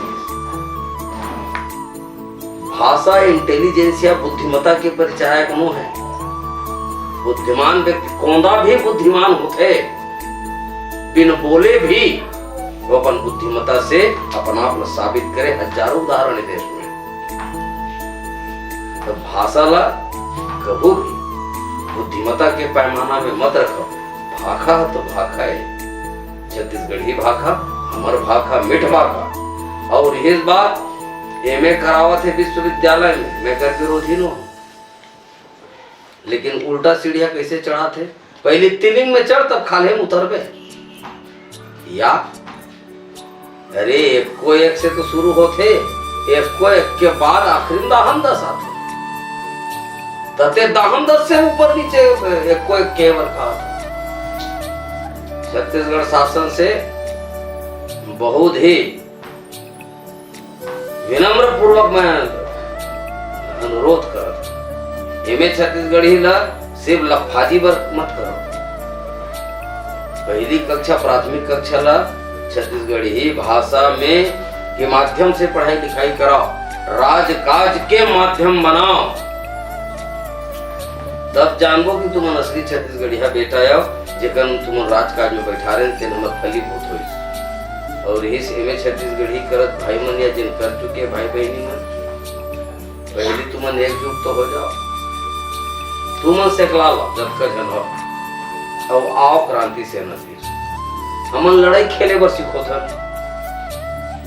भाषा इंटेलिजेंसिया बुद्धिमत्ता के परिचायक नो है। बुद्धिमान व्यक्ति कोंदा भी बुद्धिमान होते, बिन बोले भी वो अपन बुद्धिमत्ता से अपना आप साबित करे। हजारों उदाहरण है देश में। तो भाषा ला कभी भी बुद्धिमत्ता के पैमाना में मत रखो। भाखा तो भाखा है, छत्तीसगढ़ी भाखा हमार भाखा मिठ भाखा। और इस बात एमए करावत है विश्वविद्यालय में, मैं कर विरोधी न हूं, लेकिन उल्टा सीढ़िया कैसे चढ़ा थे? पहले तिलिंग में चढ़ तब खाले में उतर गए। या अरे एक को एक से तो शुरू होते, एक को एक के बाद आखिरी दाहम 10 आते, तते दाहम 10 से ऊपर नीचे एक को एक केवल कहा। छत्तीसगढ़ शासन से बहुत ही विनम्र पूर्वक मैं अनुरोध करत एमे छत्तीसगढ़ी ला सिर्फ लफाजी बर मत करो। पहली कक्षा प्राथमिक कक्षा ला छत्तीसगढ़ी भाषा में के माध्यम से पढ़ाई लिखाई कराओ, राजकाज के माध्यम बनाओ, तब जानबो कि तुम असली छत्तीसगढ़िया बेटा आओ जेकर तुम राजकाज में बैठा रहे तेन हमर फलीभूत होई। और इस एमे छत्तीसगढ़ी करत भाई मन या जिन कर चुके भाई बहनी मन, पहले तुमन एकजुट तो हो जाओ, तुमन सेकला लो जब का जन हो अब आओ क्रांति सेना तीर हमन लड़ाई खेले बर सीखो था।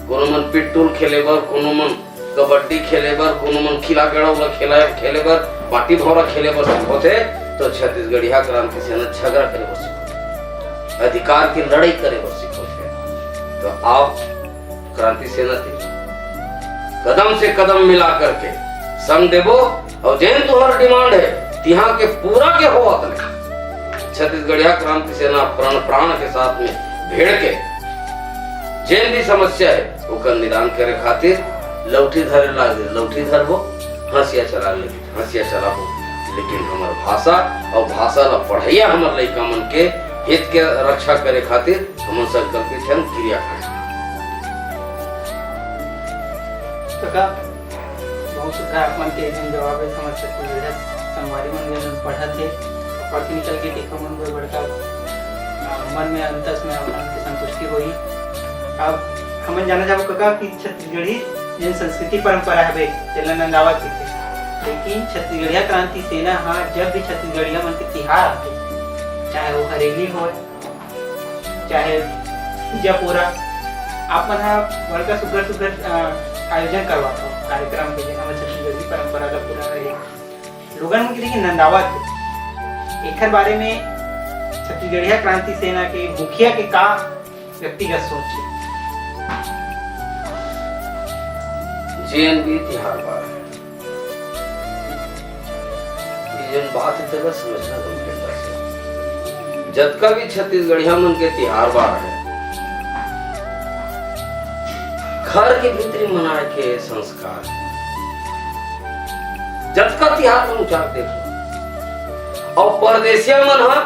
कोनो मन पिट्टूल खेले बर, कोनो मन कबड्डी खेले बर, कोनो मन खिला गड़ा खेले बर, पाटी भौरा खेले बर सीखो थे। तो छत्तीसगढ़िया क्रांति सेना झगड़ा करे बर सीखो थे, अधिकार की लड़ाई करे बर सीखो थे। तो आओ क्रांति सेना तीर कदम से कदम मिला करके संग देवो और जैन तुम्हारा डिमांड है तिहा के पूरा के हो अपने छत्तीसगढ़िया क्रांति सेना प्राण के साथ में भेड़ के जैन भी समस्या है ओकर निदान करे खातिर लौठी धरे लागे, लौठी धरबो, हंसिया चला ले हंसिया चलाबो, लेकिन हमार भाषा और भाषा ला पढ़ैया हमार लइका मन के हित के रक्षा करे खातिर हम संकल्पित हैं क्रिया करें। काका बहुत सुखा अपन के जवाब है समझ सकते हैं। संगवारी मन में पढ़ा थे पढ़ के निकल के देखो मन कोई बड़का मन में अंतस में अपन की संतुष्टि हुई। अब हम जाना चाहो काका कि छत्तीसगढ़ी जिन संस्कृति परंपरा है तेला नंदावत थे, लेकिन छत्तीसगढ़िया क्रांति सेना हाँ जब भी छत्तीसगढ़िया मन के तिहार आते, चाहे वो हरेली हो चाहे जयपुरा, आप मन बड़का सुगर सुगर आयोजन करवाता हो कार्यक्रम के, हम छत्तीसगढ़ी परंपरा का पूरा लोगन के देखिए नंदावत एक बारे में छत्तीसगढ़िया क्रांति सेना के मुखिया के का व्यक्तिगत सोच है। जेएनबी तिहार बार है ये जन बात है तब समझना गंभीरता से। जब का भी छत्तीसगढ़िया मन के तिहार बार है घर के भीतरी मनाए के संस्कार, जब का तिहार हम उचार देखो और परदेसिया मन हा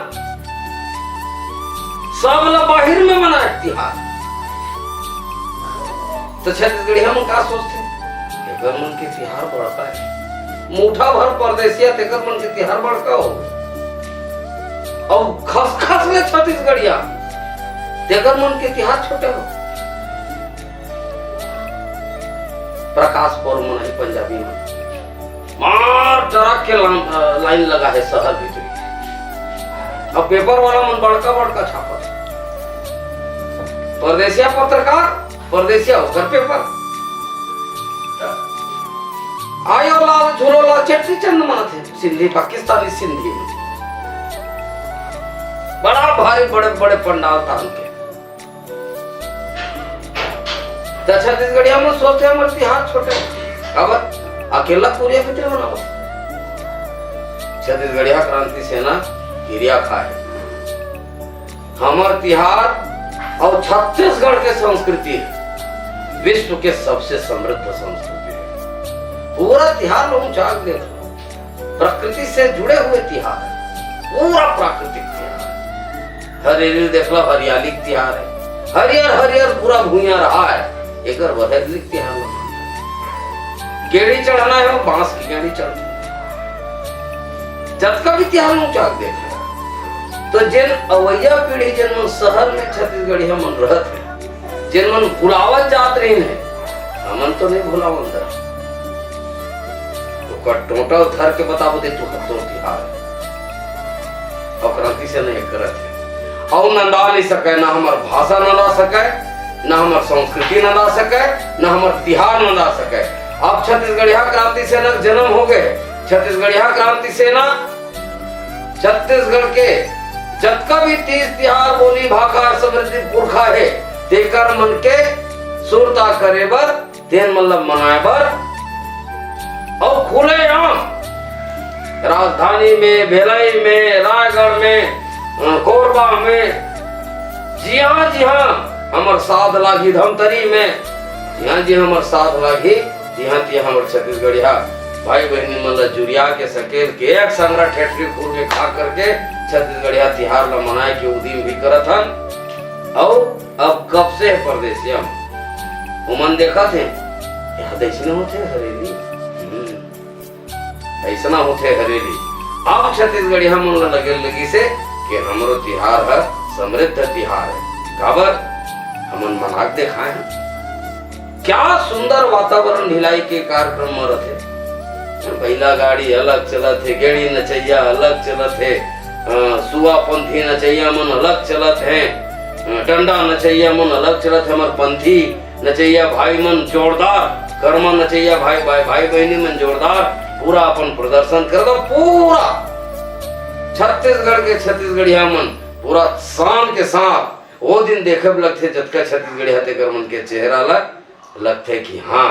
सब ला बाहिर में मनाए तिहार, तो छत्तीसगढ़िया मन का सोचते तेकर मन के तिहार बड़का है, मुठा भर परदेसिया तेकर मन के तिहार बड़का हो और खस खस में छत्तीसगढ़िया तेकर मन के तिहार छोटे हो। प्रकाश पर्व मनाई पंजाबी में मार टरक के लाइन लगा है शहर भीतरी, अब पेपर वाला मन बड़का बड़का छापा परदेसिया पत्रकार परदेसिया होकर पेपर आयो लाल झूलो लाल चेट्टी चंद मनाते सिंधी पाकिस्तानी सिंधी में बड़ा भारी बड़े बड़े पंडाल तान के छत्तीसगढ़िया में सोचते हैं हमारे तिहार छोटे अब अकेला पूरे भीतर बनाओ। छत्तीसगढ़िया क्रांति सेना क्रिया खाए हमार तिहार और छत्तीसगढ़ के संस्कृति विश्व के सबसे समृद्ध संस्कृति है। पूरा तिहार लोग जाग देखो प्रकृति से जुड़े हुए तिहार है, पूरा प्राकृतिक तिहार। हरियाली देख लो हरियाली तिहार है, हरियर हरियर पूरा भूया रहा है एक हरियाली तिहार। गेड़ी चढ़ाना है बांस की गेड़ी चढ़ना, जब का भी तिहार लोग जाग देख लो। तो जिन अवैया पीढ़ी जिन मन शहर में छत्तीसगढ़िया मन रहत है, जिन मन भुलावत जात रही है, हमन तो नहीं भुलावन दर तो टोटा धर के बताबो दे तू हत्तो तिहार और क्रांति से नहीं करत है और नंदा नहीं सके, ना हमार भाषा नंदा सके, ना हमार संस्कृति नंदा सके, ना हमार तिहार नंदा सके। अब छत्तीसगढ़िया क्रांति सेना जन्म हो गए। छत्तीसगढ़िया क्रांति सेना छत्तीसगढ़ के जतका भी तीज तिहार बोली भाखा समृद्धि पुरखा है तेकर मन के सुरता करे बर तेन मतलब मनाए बर और खुले आम राजधानी में भिलाई में रायगढ़ में कोरबा में जी हाँ हमार साध लागी धमतरी में यहाँ जी हमार साथ लागी यहाँ ती हमार छत्तीसगढ़िया भाई बहनी मन ला जुरिया के सकेल के एक संगरा ठेठरी खूर में खा करके छत्तीसगढ़िया तिहार ला मनाए के उदीम भी करत हन। और अब कब से परदेसिया उमन देखा थे यहाँ ऐसने होते हरेली, ऐसना होते हरेली। अब छत्तीसगढ़िया मन ला लगी से कि हमरो तिहार है समृद्ध तिहार है, काबर हमन मनाक दिखाए हैं। क्या सुंदर वातावरण ढिलाई के कार्यक्रम में रहते, पहला गाड़ी अलग चलत है, गेड़ी नचैया अलग चलत है, सुआ पंथी नचैया मन अलग चलत है, डंडा नचैया मन अलग चलत है, हमार पंथी नचैया भाई मन जोरदार, कर्मा नचैया भाई बहनी मन जोरदार पूरा अपन प्रदर्शन कर दो। पूरा छत्तीसगढ़ के छत्तीसगढ़िया मन पूरा शान के साथ वो दिन देखे लगते जतका छत्तीसगढ़िया तेकर मन के चेहरा लगते कि हाँ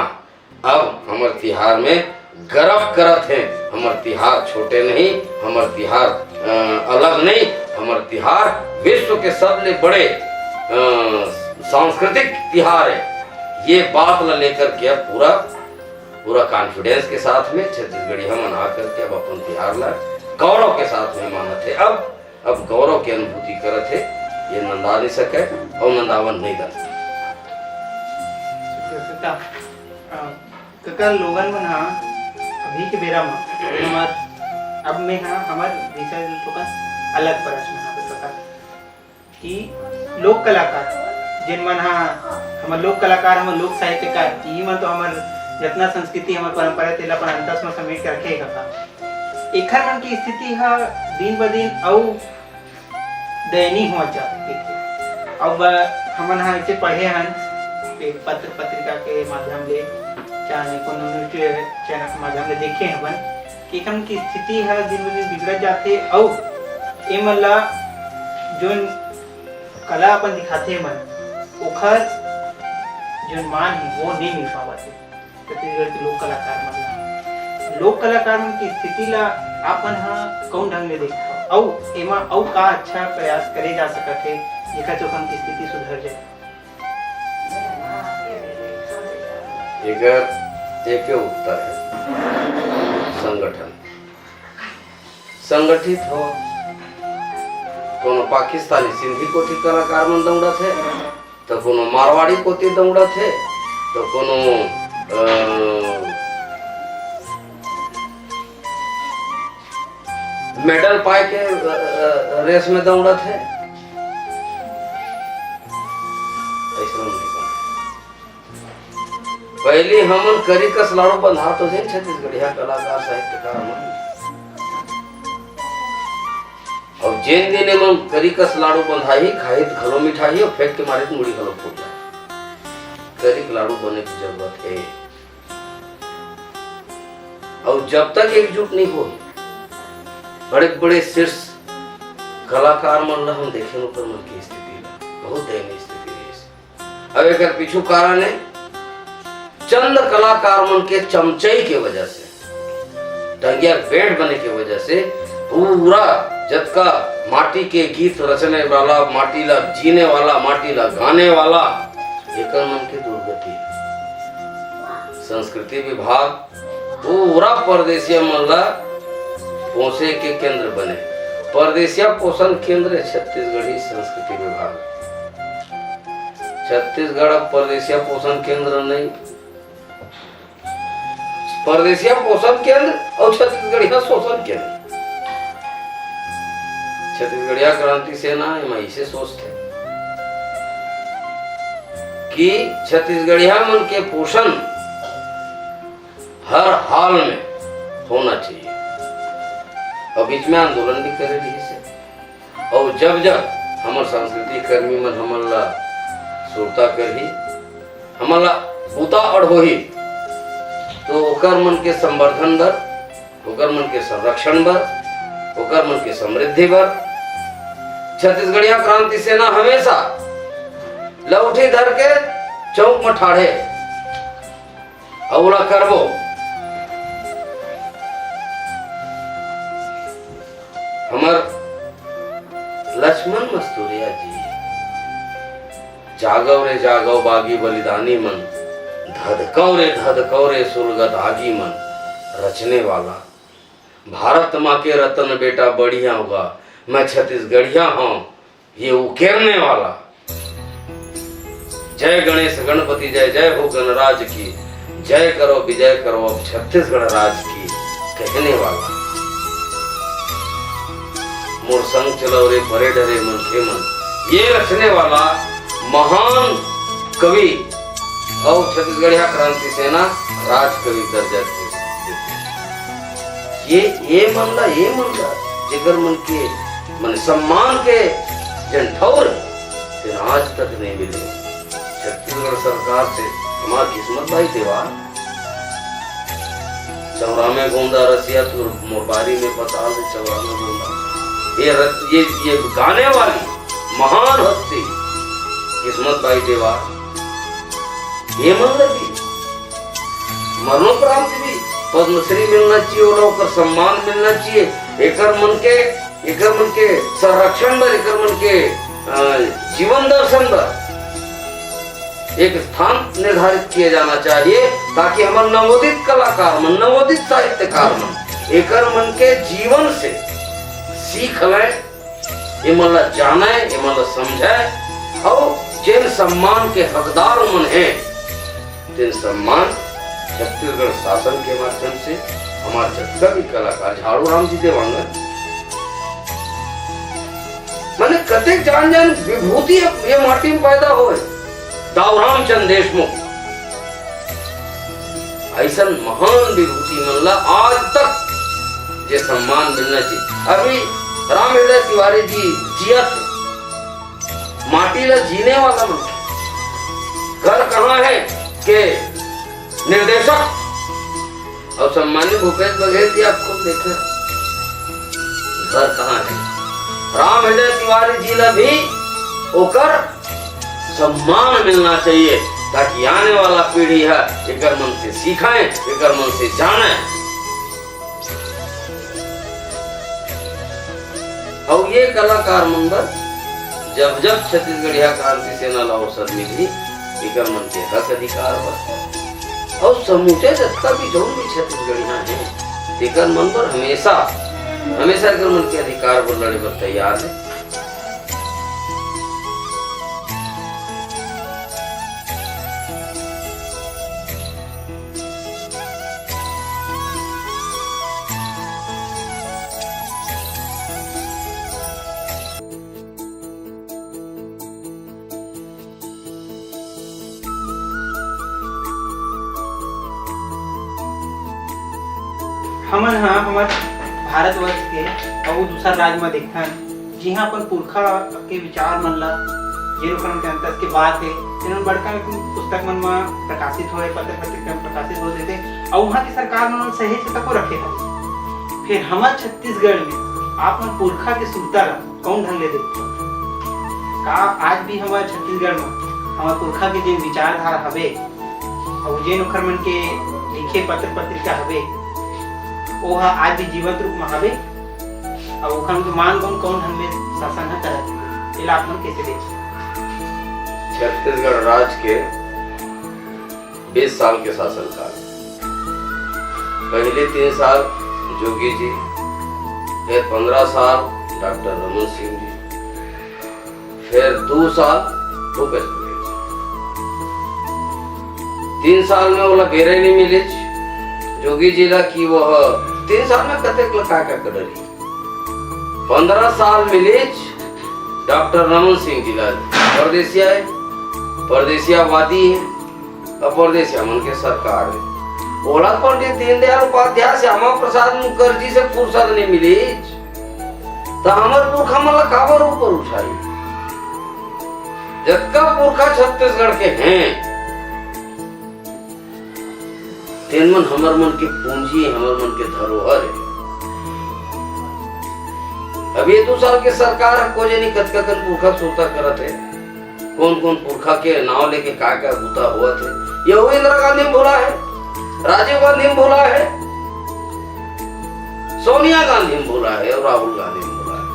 अब हमार तिहार में गर्व करत है। हमार तिहार छोटे नहीं, हमार तिहार अलग नहीं, हमार तिहार विश्व के सबसे बड़े सांस्कृतिक तिहार है। ये बात ला लेकर के अब पूरा कॉन्फिडेंस के साथ में छत्तीसगढ़िया मना करके अब अपन तिहार ला गौरव के साथ में मानत है। अब गौरव की अनुभूति करत है, ये नंदा नहीं सके और नंदावन नहीं कर कका लोगन मन हाँ अभी के बेरा में हमार अब में हाँ हमार विषय तो अलग प्रश्न है कका कि लोक कलाकार जिन मन हाँ हमार लोक कलाकार हमार लोक साहित्यकार ई मन तो हमार जितना संस्कृति हमार परंपरा तेला अपन अंतस में समेट के रखे कका एखर मन की स्थिति हा दिन ब दिन औ दयनीय हो जाती है। अब हमन हाँ इसे पढ़े हन एक पत्र पत्रिका के माध्यम ले चाहे कोनो न्यूज़ चैनल के माध्यम ले देखे हवन कि हम की स्थिति है दिन ब दिन बिगड़ जाते और ए मन ला जोन कला अपन दिखाते मन ओखर जोन मान है वो नहीं मिल पावत है। छत्तीसगढ़ के लोक कलाकार मन की स्थिति ला अपन हाँ कौन ढंग ले देखा और एमा और का अच्छा प्रयास करे जा सकत है जेकर तो हम की स्थिति सुधर जाए। एक उत्तर है संगठन संगठित हो। कोनो पाकिस्तानी सिंधी कोटी कलाकार मन दौड़त है तो कोनो मारवाड़ी कोटी दौड़त है तो कोनो मेडल पाए के रेस में दौड़त है। ऐसा नहीं पहले हमन करी कस लाड़ो बंधा तो है छत्तीसगढ़िया कलाकार साहित्यकार मन और जेन दिन मन करी कस लाड़ो बंधाई खाई घलो मिठाई और फेंक के मारे मुड़ी घलो फूट जाए। करी लाड़ो बने की जरूरत है और जब तक एकजुट नहीं हो बड़े बड़े शीर्ष कलाकार मन हम देखे ऊपर मन की स्थिति बहुत दयनीय स्थिति है। अब एक पीछू कारण है चंद कलाकार मन के चमचई के वजह से डंगिया बेड बने के वजह से पूरा जतका माटी के गीत रचने वाला, माटी ला जीने वाला, माटी ला गाने वाला एकर मन के दुर्गति। संस्कृति विभाग पूरा परदेसिया मन ला पोषे के केंद्र बने। परदेसिया पोषण केंद्र छत्तीसगढ़ी संस्कृति विभाग। छत्तीसगढ़ अब परदेसिया पोषण केंद्र नहीं, परदेसिया पोषण केंद्र और छत्तीसगढ़िया शोषण केंद्र। छत्तीसगढ़िया क्रांति सेना इसे सोचते कि छत्तीसगढ़िया मन के पोषण हर हाल में होना चाहिए और बीच में आंदोलन भी करे रही से। और जब हमार संस्कृति कर्मी मन हमला सुरता करही हमला उता अड़होही तो ओकर मन के संवर्धन बर, ओकर मन के संरक्षण बर, ओकर मन के समृद्धि बर छत्तीसगढ़िया क्रांति सेना हमेशा लौठी धर के चौक में ठाड़े अवला करबो। हमार लक्ष्मण मस्तूरिया जी जागव रे जागव बागी बलिदानी मन धधकौरे सुलगत आगी मन रचने वाला, भारत माँ के रतन बेटा बढ़िया होगा, मैं छत्तीसगढ़िया हूँ ये उकेरने वाला। जय गणेश गणपति जय जय हो गणराज की, जय करो विजय करो अब छत्तीसगढ़ राज की कहने वाला। मोर संग चलो रे भरे डरे मन के मन, ये रचने वाला महान कवि और छत्तीसगढ़िया क्रांति सेना राज कवि दर्जा ये मन ला जिगर मन के मन सम्मान के जन ठौर आज तक नहीं मिले। छत्तीसगढ़ सरकार से हमारी किस्मत भाई देवा, चौरा में गोंदा रसिया तुर मोबारी में पताल से चौरा में गोंदा, ये गाने वाली महान हस्ती किस्मत भाई देवा, ये मन लगी मरणोपरांत भी पद्मश्री मिलना चाहिए और ओकर सम्मान मिलना चाहिए। एकर मन के संरक्षण बर, एकर मन के जीवन दर्शन बर एक स्थान निर्धारित किया जाना चाहिए, ताकि हमारे नवोदित कलाकार मन, नवोदित साहित्यकार मन एकर मन के जीवन से सीख लें, ये मन ला जाने, ये मन ला समझे और जिन सम्मान के हकदार मन है जिन सम्मान छत्तीसगढ़ शासन के माध्यम से हमारे जितना भी कलाकार झाड़ू राम जी देवांगन मैंने कतेक जान विभूति ये माटी में पैदा हो, दाऊराम चंद देशमुख ऐसा महान विभूति मन आज तक ये सम्मान मिलना चाहिए। अभी राम हृदय तिवारी जी जिया थे, माटी ला जीने वाला मन, घर कहाँ है के निर्देशक और सम्मानित भूपेश बघेल जी आपको देखे, घर कहाँ है। राम हृदय तिवारी जी ला भी ओकर सम्मान मिलना चाहिए, ताकि आने वाला पीढ़ी है एकर मन से सीखें, एकर मन से जाने। और ये कलाकार मंडल जब छत्तीसगढ़िया क्रांति सेना ला अवसर मिली, एकर मन के हक अधिकार बर और समूचे जितना भी जो भी छत्तीसगढ़िया है एकर मन पर हमेशा एकर मन के अधिकार पर लड़े बर तैयार है। हमन हाँ हमारे भारतवर्ष के और दूसरा राज्य में देखथन जिहाँ अपन पुरखा के विचार मन ला जेरो कर्म के अंतर के बात है जिन्होंने बड़का पुस्तक मन में प्रकाशित होए, पत्र पत्रिका में प्रकाशित हो देते और वहाँ की सरकार मन सहेज तक रखे थे। फिर हमारे छत्तीसगढ़ में आप मन पुरखा के सुविधा ला कौन ढंग ले देखते का आज भी हमारे छत्तीसगढ़ में हमारे पुरखा के जो विचारधारा हवे और जे ओखर मन के लिखे पत्र पत्रिका हवे ओहा आज भी जीवंत रूप में हवे और ओखन के मान कौन हमें शासन है करत इला आप मन कैसे देख। छत्तीसगढ़ राज्य के 20 साल के शासनकाल, पहले 3 साल जोगी जी, फिर 15 साल डॉक्टर रमन सिंह जी, फिर 2 साल भूपेश बघेल जी। 3 साल में वो घेरे नहीं मिले जोगी जी ला कि वह 3 साल में कतेक लका का करी। 15 साल मिले डॉक्टर रमन सिंह जी ला परदेसिया है, परदेसियावादी है, अपरदेसिया मन के सरकार है। ओला पंडित दीनदयाल उपाध्याय श्यामा प्रसाद मुखर्जी से फुर्सत नहीं मिली तो हमारे पुरखा मन ला काबर ऊपर उठाई। जितना पुरखा छत्तीसगढ़ के हैं तेन मन हमर मन के पूंजी, हमर मन के धरोहर है। अब ये 2 साल के सरकार को जे नहीं कतका कन पुरखा सोता करत है, कौन कौन पुरखा के नाव लेके का होता हुआ थे। ये वो इंदिरा गांधी में बोला है, राजीव गांधी में बोला है, सोनिया गांधी में बोला है और राहुल गांधी में बोला है।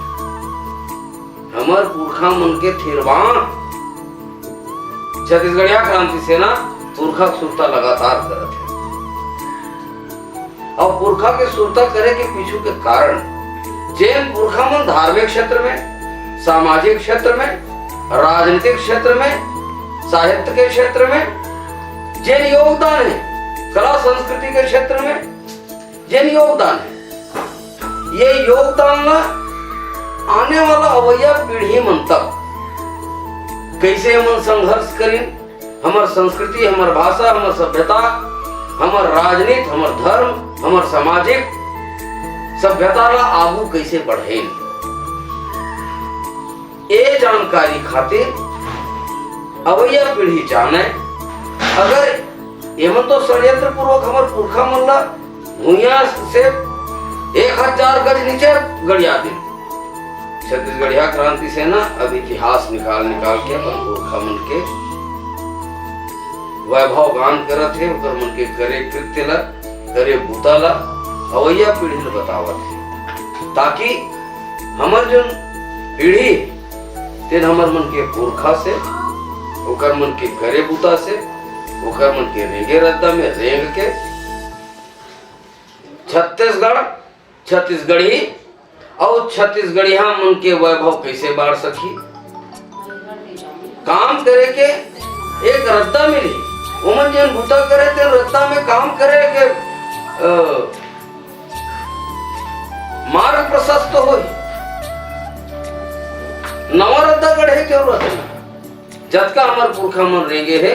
हमार पुरखा मन के थिरवान छत्तीसगढ़िया क्रांति सेना पुरखा के सुरता लगातार करत है। और पुरखा के सुरता करे के पीछू के कारण जैन पुरखा मन धार्मिक क्षेत्र में, सामाजिक क्षेत्र में, राजनीतिक क्षेत्र में, साहित्य के क्षेत्र में जैन योगदान है, कला संस्कृति के क्षेत्र में जैन योगदान है। ये योगदान आने वाला अवैया पीढ़ी मन तक कैसे हम संघर्ष करें, हमार संस्कृति, हमार भाषा, हमार सभ्यता, हमार राजनीति, हमार धर्म, हमार सामाजिक सभ्यता ला आगू कैसे बढ़े, ये जानकारी खातिर अवैया पीढ़ी जाने। अगर एमन तो षड्यंत्र पूर्वक हमार पुरखा मन ला भूया से 1000 गज नीचे गड़िया दी। छत्तीसगढ़िया क्रांति सेना अब इतिहास निकाल के अपन पुरखा मन के वैभव गान करत है, उकर मन के करे कृत्य ला, करे बूता ला अवैया पीढ़ी ला बतावत है, ताकि हमर जो पीढ़ी तेन हमर मन के पुरखा से, उकर मन के करे बूता से, उकर मन के रेंगे रद्दा में रेंग के छत्तीसगढ़, छत्तीसगढ़ी और छत्तीसगढ़िया मन के वैभव कैसे बढ़ सकी, काम करे के एक रद्दा मिली। उमन जन भूता करे ते रद्दा में काम करे के मार्ग प्रशस्त हो। नवा रद्दा गढ़े के जरूरत है। जतका हमार पुरखा मन रेंगे है,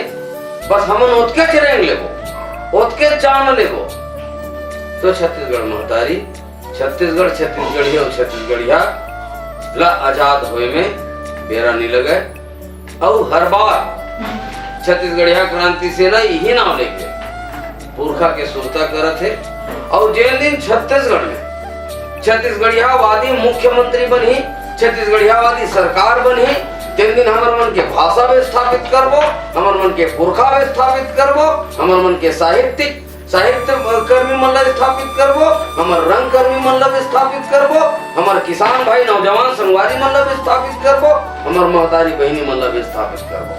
बस हमन ओतके चरेंग लेबो, ओतके चान लेबो। तो छत्तीसगढ़ महतारी, छत्तीसगढ़, छत्तीसगढ़िया और छत्तीसगढ़िया ला आजाद होए में बेरा नहीं लगे। और हर बार छत्तीसगढ़िया क्रांति सेना यही नाम लेके पुरखा के सुरता करत है। और जिन दिन छत्तीसगढ़ में छत्तीसगढ़ियावादी मुख्यमंत्री बनी, छत्तीसगढ़ियावादी सरकार बनी, तीन दिन हमार मन के भाषा विस्थापित करबो, हमार मन के पुरखा विस्थापित करबो, हमार मन के साहित्य कर्मी मन ला स्थापित करबो, हमार रंग कर्मी मन ला स्थापित करबो, हमार किसान भाई नौजवान संगवारी मन ला स्थापित करबो, हमार महतारी बहनी मन ला स्थापित करबो।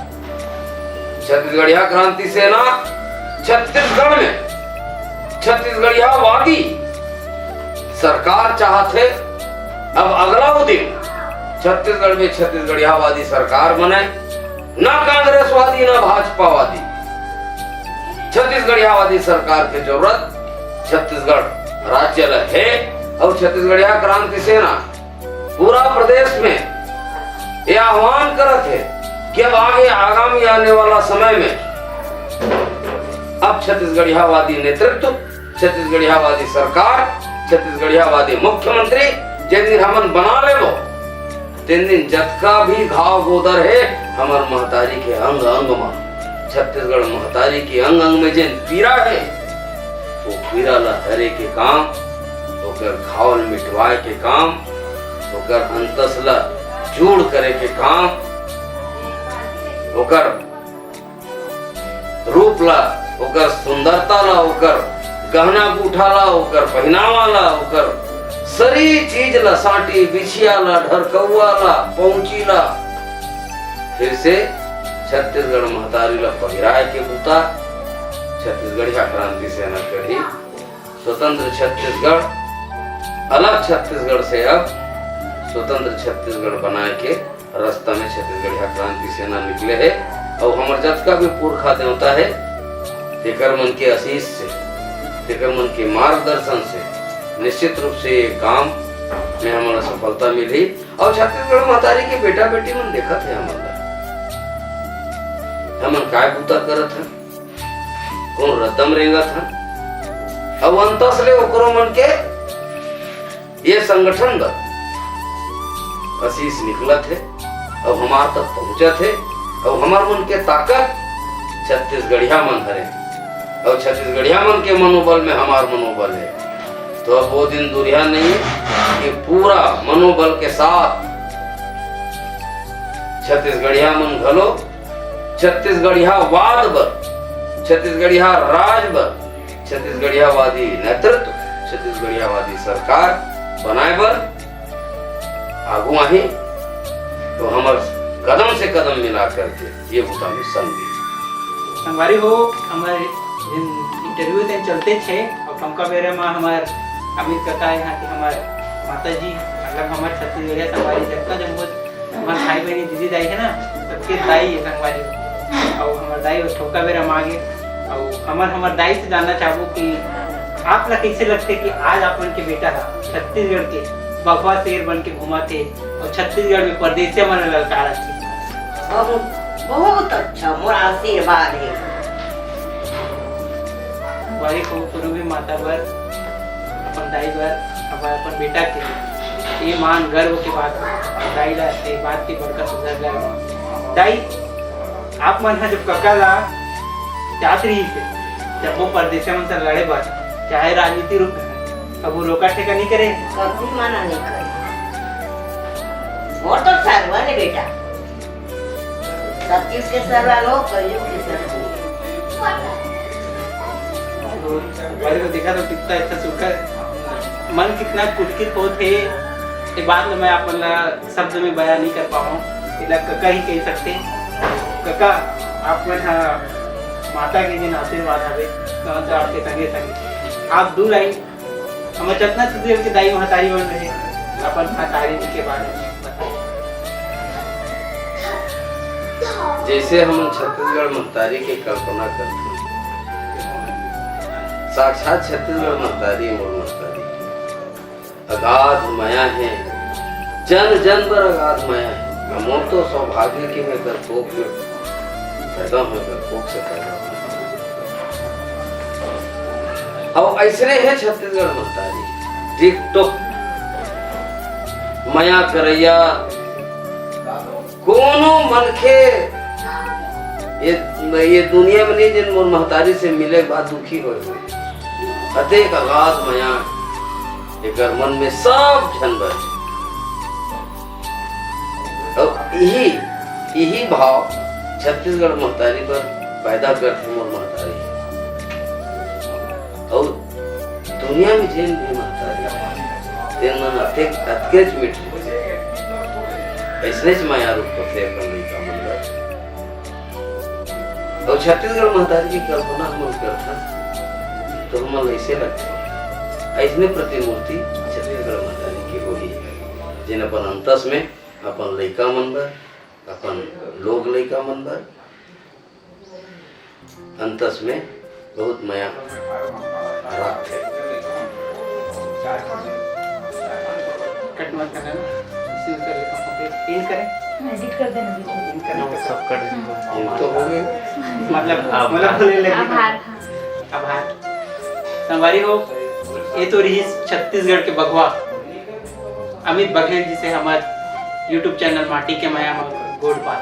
छत्तीसगढ़िया क्रांति सेना छत्तीसगढ़ में छत्तीसगढ़ियावादी सरकार चाहते। अब अगला वो दिन छत्तीसगढ़ में छत्तीसगढ़ियावादी सरकार बने, ना कांग्रेसवादी ना भाजपावादी, छत्तीसगढ़ियावादी सरकार की जरूरत छत्तीसगढ़ राज्य ला है। और छत्तीसगढ़िया क्रांति सेना पूरा प्रदेश में यह आह्वान करत है कि अब आगे आगामी आने वाला समय में अब छत्तीसगढ़ियावादी नेतृत्व, छत्तीसगढ़ियावादी सरकार, छत्तीसगढ़ियावादी मुख्यमंत्री जिन दिन हमन बना लेबो, तीन दिन जतका भी घाव गोदर है हमार महतारी के अंग अंग में, छत्तीसगढ़ महतारी के अंग अंग में जिन पीड़ा है, वो पीड़ा ला हरे के काम, ओकर घाव मिटवाए के काम, ओकर अंतस ला जोड़ करे के काम, ओकर रूप ला, ओकर सुंदरता ला, ओकर गहना बूठा ला, ओकर पहनावा ला, ओकर सरी चीज ला, साटी बिछिया ला, ढरकौआ ला, पहुंची ला, फिर से छत्तीसगढ़ महतारी ला पहिराए के बूता छत्तीसगढ़िया क्रांति सेना करी। स्वतंत्र छत्तीसगढ़, अलग छत्तीसगढ़ से अब स्वतंत्र छत्तीसगढ़ बनाए के रास्ता में छत्तीसगढ़िया क्रांति सेना निकले है। और हमार जतका भी पुरखा देवता है, तेकर मन के आशीष से, तेकर मन के मार्गदर्शन से निश्चित रूप से ये काम में हमारा सफलता मिली। और छत्तीसगढ़ महतारी के बेटा बेटी मन देखा थे हमारा हमन काय बूता करत है, कौन रदम रेंगा था। अब अंतस ले ओकरो मन के ये संगठन दा आशीष निकलत है, अब हमार तक पहुंचा थे। और हमार मन के ताकत छत्तीसगढ़िया मन हरे, और छत्तीसगढ़िया मन के मनोबल में हमार मनोबल है। तो अब वो दिन दुरिया नहीं है कि पूरा मनोबल के साथ छत्तीसगढ़िया मन घलो छत्तीसगढ़िया वाद बर, छत्तीसगढ़िया राज बर, छत्तीसगढ़ियावादी नेतृत्व, छत्तीसगढ़ियावादी सरकार बनाए बर आगू आही। तो हमार कदम से कदम मिला करके ये बूता में संग दी। संगवारी हो हमारे इंटरव्यू दिन चलते थे और कमका बेरे में हमार अमित कका यहाँ के हमार माता जी मतलब हमारे छत्तीसगढ़िया संगवारी जितना जमोत हमारे भाई बहनी दीदी दाई है ना सबके दाई है संगवारी और हमारे दाई और ठोका बेरा मांगे और हमार दाई से जानना चाहूँ कि आप लोग कैसे लगते कि आज अपन के बेटा था छत्तीसगढ़ के बफा शेर बन के घुमा थे और छत्तीसगढ़ में परदेसी मन ललकारा थे। बहुत अच्छा मोर आशीर्वाद है। वारी को पूर्वी माता बर अपन दाई बर अपन बेटा के ये मान गर्व की बात है। दाई ला ये बात की बड़का सुधर गर्व दाई आप मन है जब कका ला जात रही थे जब वो परदेसी मन से लड़े बात चाहे राजनीति रूप में अब वो रोका ठेका नहीं करे कभी मना नहीं करे वो तो सर्वा ने बेटा सतीश के सर्वा लो कलयुग के सर्वा तो वारी को देखा तो कितना अच्छा सुखर मन कितना कुटकित हो थे ये बात मैं आप शब्द में बयान नहीं कर पाऊँ इला कका ही कह सकते कका आप मन माता के जिन आशीर्वाद हवे तो आपके संगे संगे आप दूर आई हम जितना छत्तीसगढ़ की दाई महतारी बन रहे अपन महतारी जी के बारे में बताइए। जैसे हम छत्तीसगढ़ महतारी की कल्पना करते हैं साक्षात छत्तीसगढ़ महतारी मोर महतारी अगाध माया है जन जन पर अगाध माया है मोर तो सौभाग्य की मैं कर कोख में पैदा होकर कोख से पैदा और ऐसे है छत्तीसगढ़ महतारी टिक टोक माया करैया कोनो मनखे ये दुनिया में नहीं जिन मोर महतारी से मिले बाद दुखी हो अतेक अगाध माया एक मन में सब झनबर और यही भाव छत्तीसगढ़ महतारी पर पैदा करते मोर महतारी और दुनिया में जेन भी महतारी तेन मन अतकेच मिट ऐसने माया रूप होते अपन लइका मन और छत्तीसगढ़ महतारी की कल्पना हम करता तो हम ऐसे लगते ऐसने प्रतिमूर्ति छत्तीसगढ़ महतारी की होगी जिन अपन अंतस में अपन लइका मन बर अपन लोग लइका मन बर अंतस में बहुत माया रख है। कट मत करना इसी कर लेता हूं इन करें एडिट कर देना इन करना सब कर देंगे। इन तो हो गए मतलब बोलने लगे आभार आभार संगवारी हो ये तो रही छत्तीसगढ़ के बगवा अमित बघेल जी से हमारे YouTube चैनल माटी के माया गोड़ बात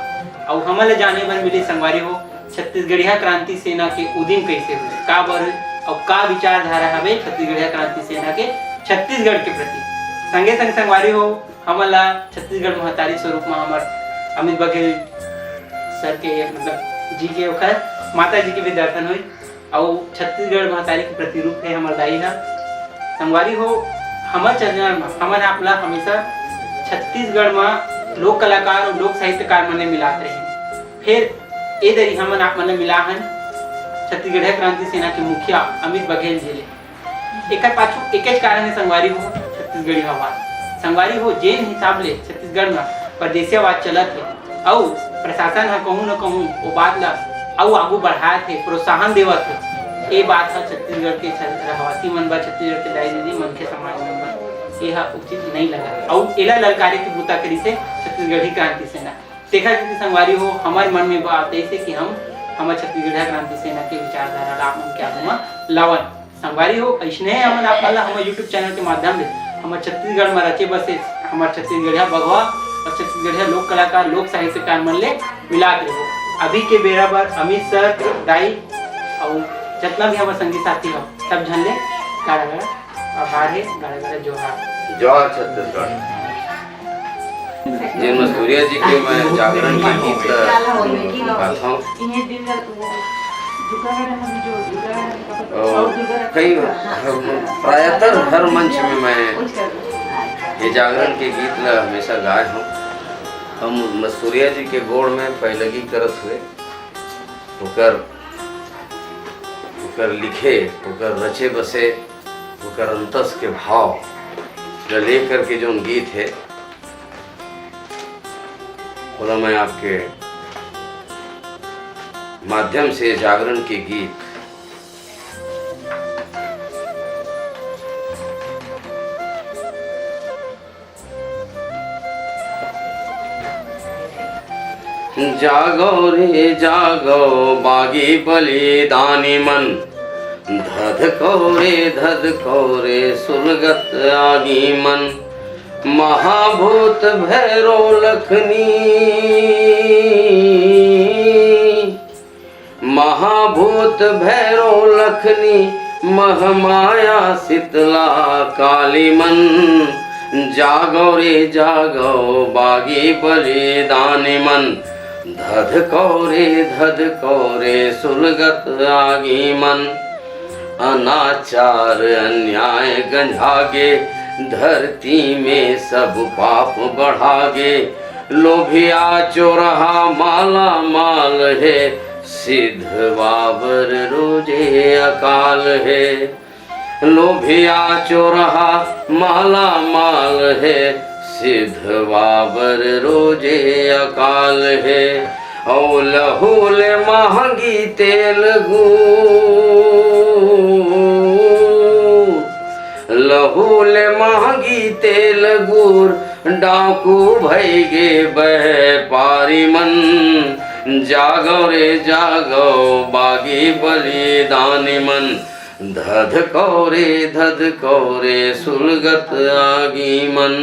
और हमारे जाने बन मिली संगवारी हो छत्तीसगढ़िया क्रांति सेना के उदिम कैसे हुए का बर और का विचारधारा हवे छत्तीसगढ़िया क्रांति सेना के छत्तीसगढ़ के प्रति संगे संग संगवारी हो हमला छत्तीसगढ़ महतारी स्वरूप में हमार अमित बघेल सर के मतलब जी के वखर माता जी के भी दर्शन हुई और छत्तीसगढ़ महतारी के प्रतिरूप है हमार दाई है संगवारी हो हमार चैनल में हमार आपला हमेशा छत्तीसगढ़ में लोक कलाकार और लोक साहित्यकार मने मिलाते रहे फिर ए दरी हमन आप मने मिला हन छत्तीसगढ़ क्रांति सेना के मुखिया अमित बघेल जी ले एकर पाछू एक कारण है संगवारी हो छत्तीसगढ़ी हवा संगवारी हो जेन हिसाब ले छत्तीसगढ़ में परदेसियावाद चलत है और प्रशासन है कहूँ न कहूँ वो बात ला और आगू बढ़ाए थे प्रोत्साहन देवत थे ये बात है छत्तीसगढ़ के रहवासी मन बा छत्तीसगढ़ के दाई दीदी मन के समाज मन बा यह उचित नहीं लगा और एला ललकारी की बूता करी से छत्तीसगढ़ी क्रांति सेना देखा कि संगवारी हो हमारे मन में बात ऐसे कि हम हमारे छत्तीसगढ़ क्रांति सेना के विचारधारा ला हम क्या हुआ लावन संगवारी हो ऐसने हमन आप हमारे YouTube चैनल के माध्यम से हमारे छत्तीसगढ़ में रचे बसे हमारे छत्तीसगढ़िया बगवा और छत्तीसगढ़िया लोक कलाकार लोक साहित्यकार मन ले मिलात रहो अभी के बेरा पर अमित सर दाई और जितना भी हमारे संगी साथी हो सब झन ले गाड़ा गाड़ा आभार है गाड़ा गाड़ा जोहार जोहार छत्तीसगढ़ जिनमें सूर्य जी के मैं जागरण के गीत गाता हूँ कई प्रायतः हर मंच में मैं ये जागरण के गीत ला हमेशा गाए हूँ हम सूर्य जी के गोड़ में पहलगी करत हुए होकर ओकर लिखे, ओकर रचे बसे, ओकर अंतस के भाव जो लेकर के जो गीत है खुदा मैं आपके माध्यम से जागरण के गीत जागो रे जागो बागी बलिदानी मन, धधको रे सुलगत आगी मन, महाभूत भैरो लखनी, महाभूत भैरो लखनी, महमाया शीतला काली मन, जागो रे जागो बागी बलिदानी मन, धधको रे सुलगत आगी मन, अनाचार अन्याय गंजागे, धरती में सब पाप बढ़ागे, लोभिया चोरहा माला माल है, सिद्ध बाबर रोजे अकाल है, लोभिया चोरहा माला माल है, सिद्ध बाबर रोजे अकाल है, औ लहूल महंगी तेल लहूल महंगी तेल गुर, डाकू भैगे व्यापारी मन, जागो रे जागो बागी बलिदानी मन, धधको रे सुलगत आगी मन।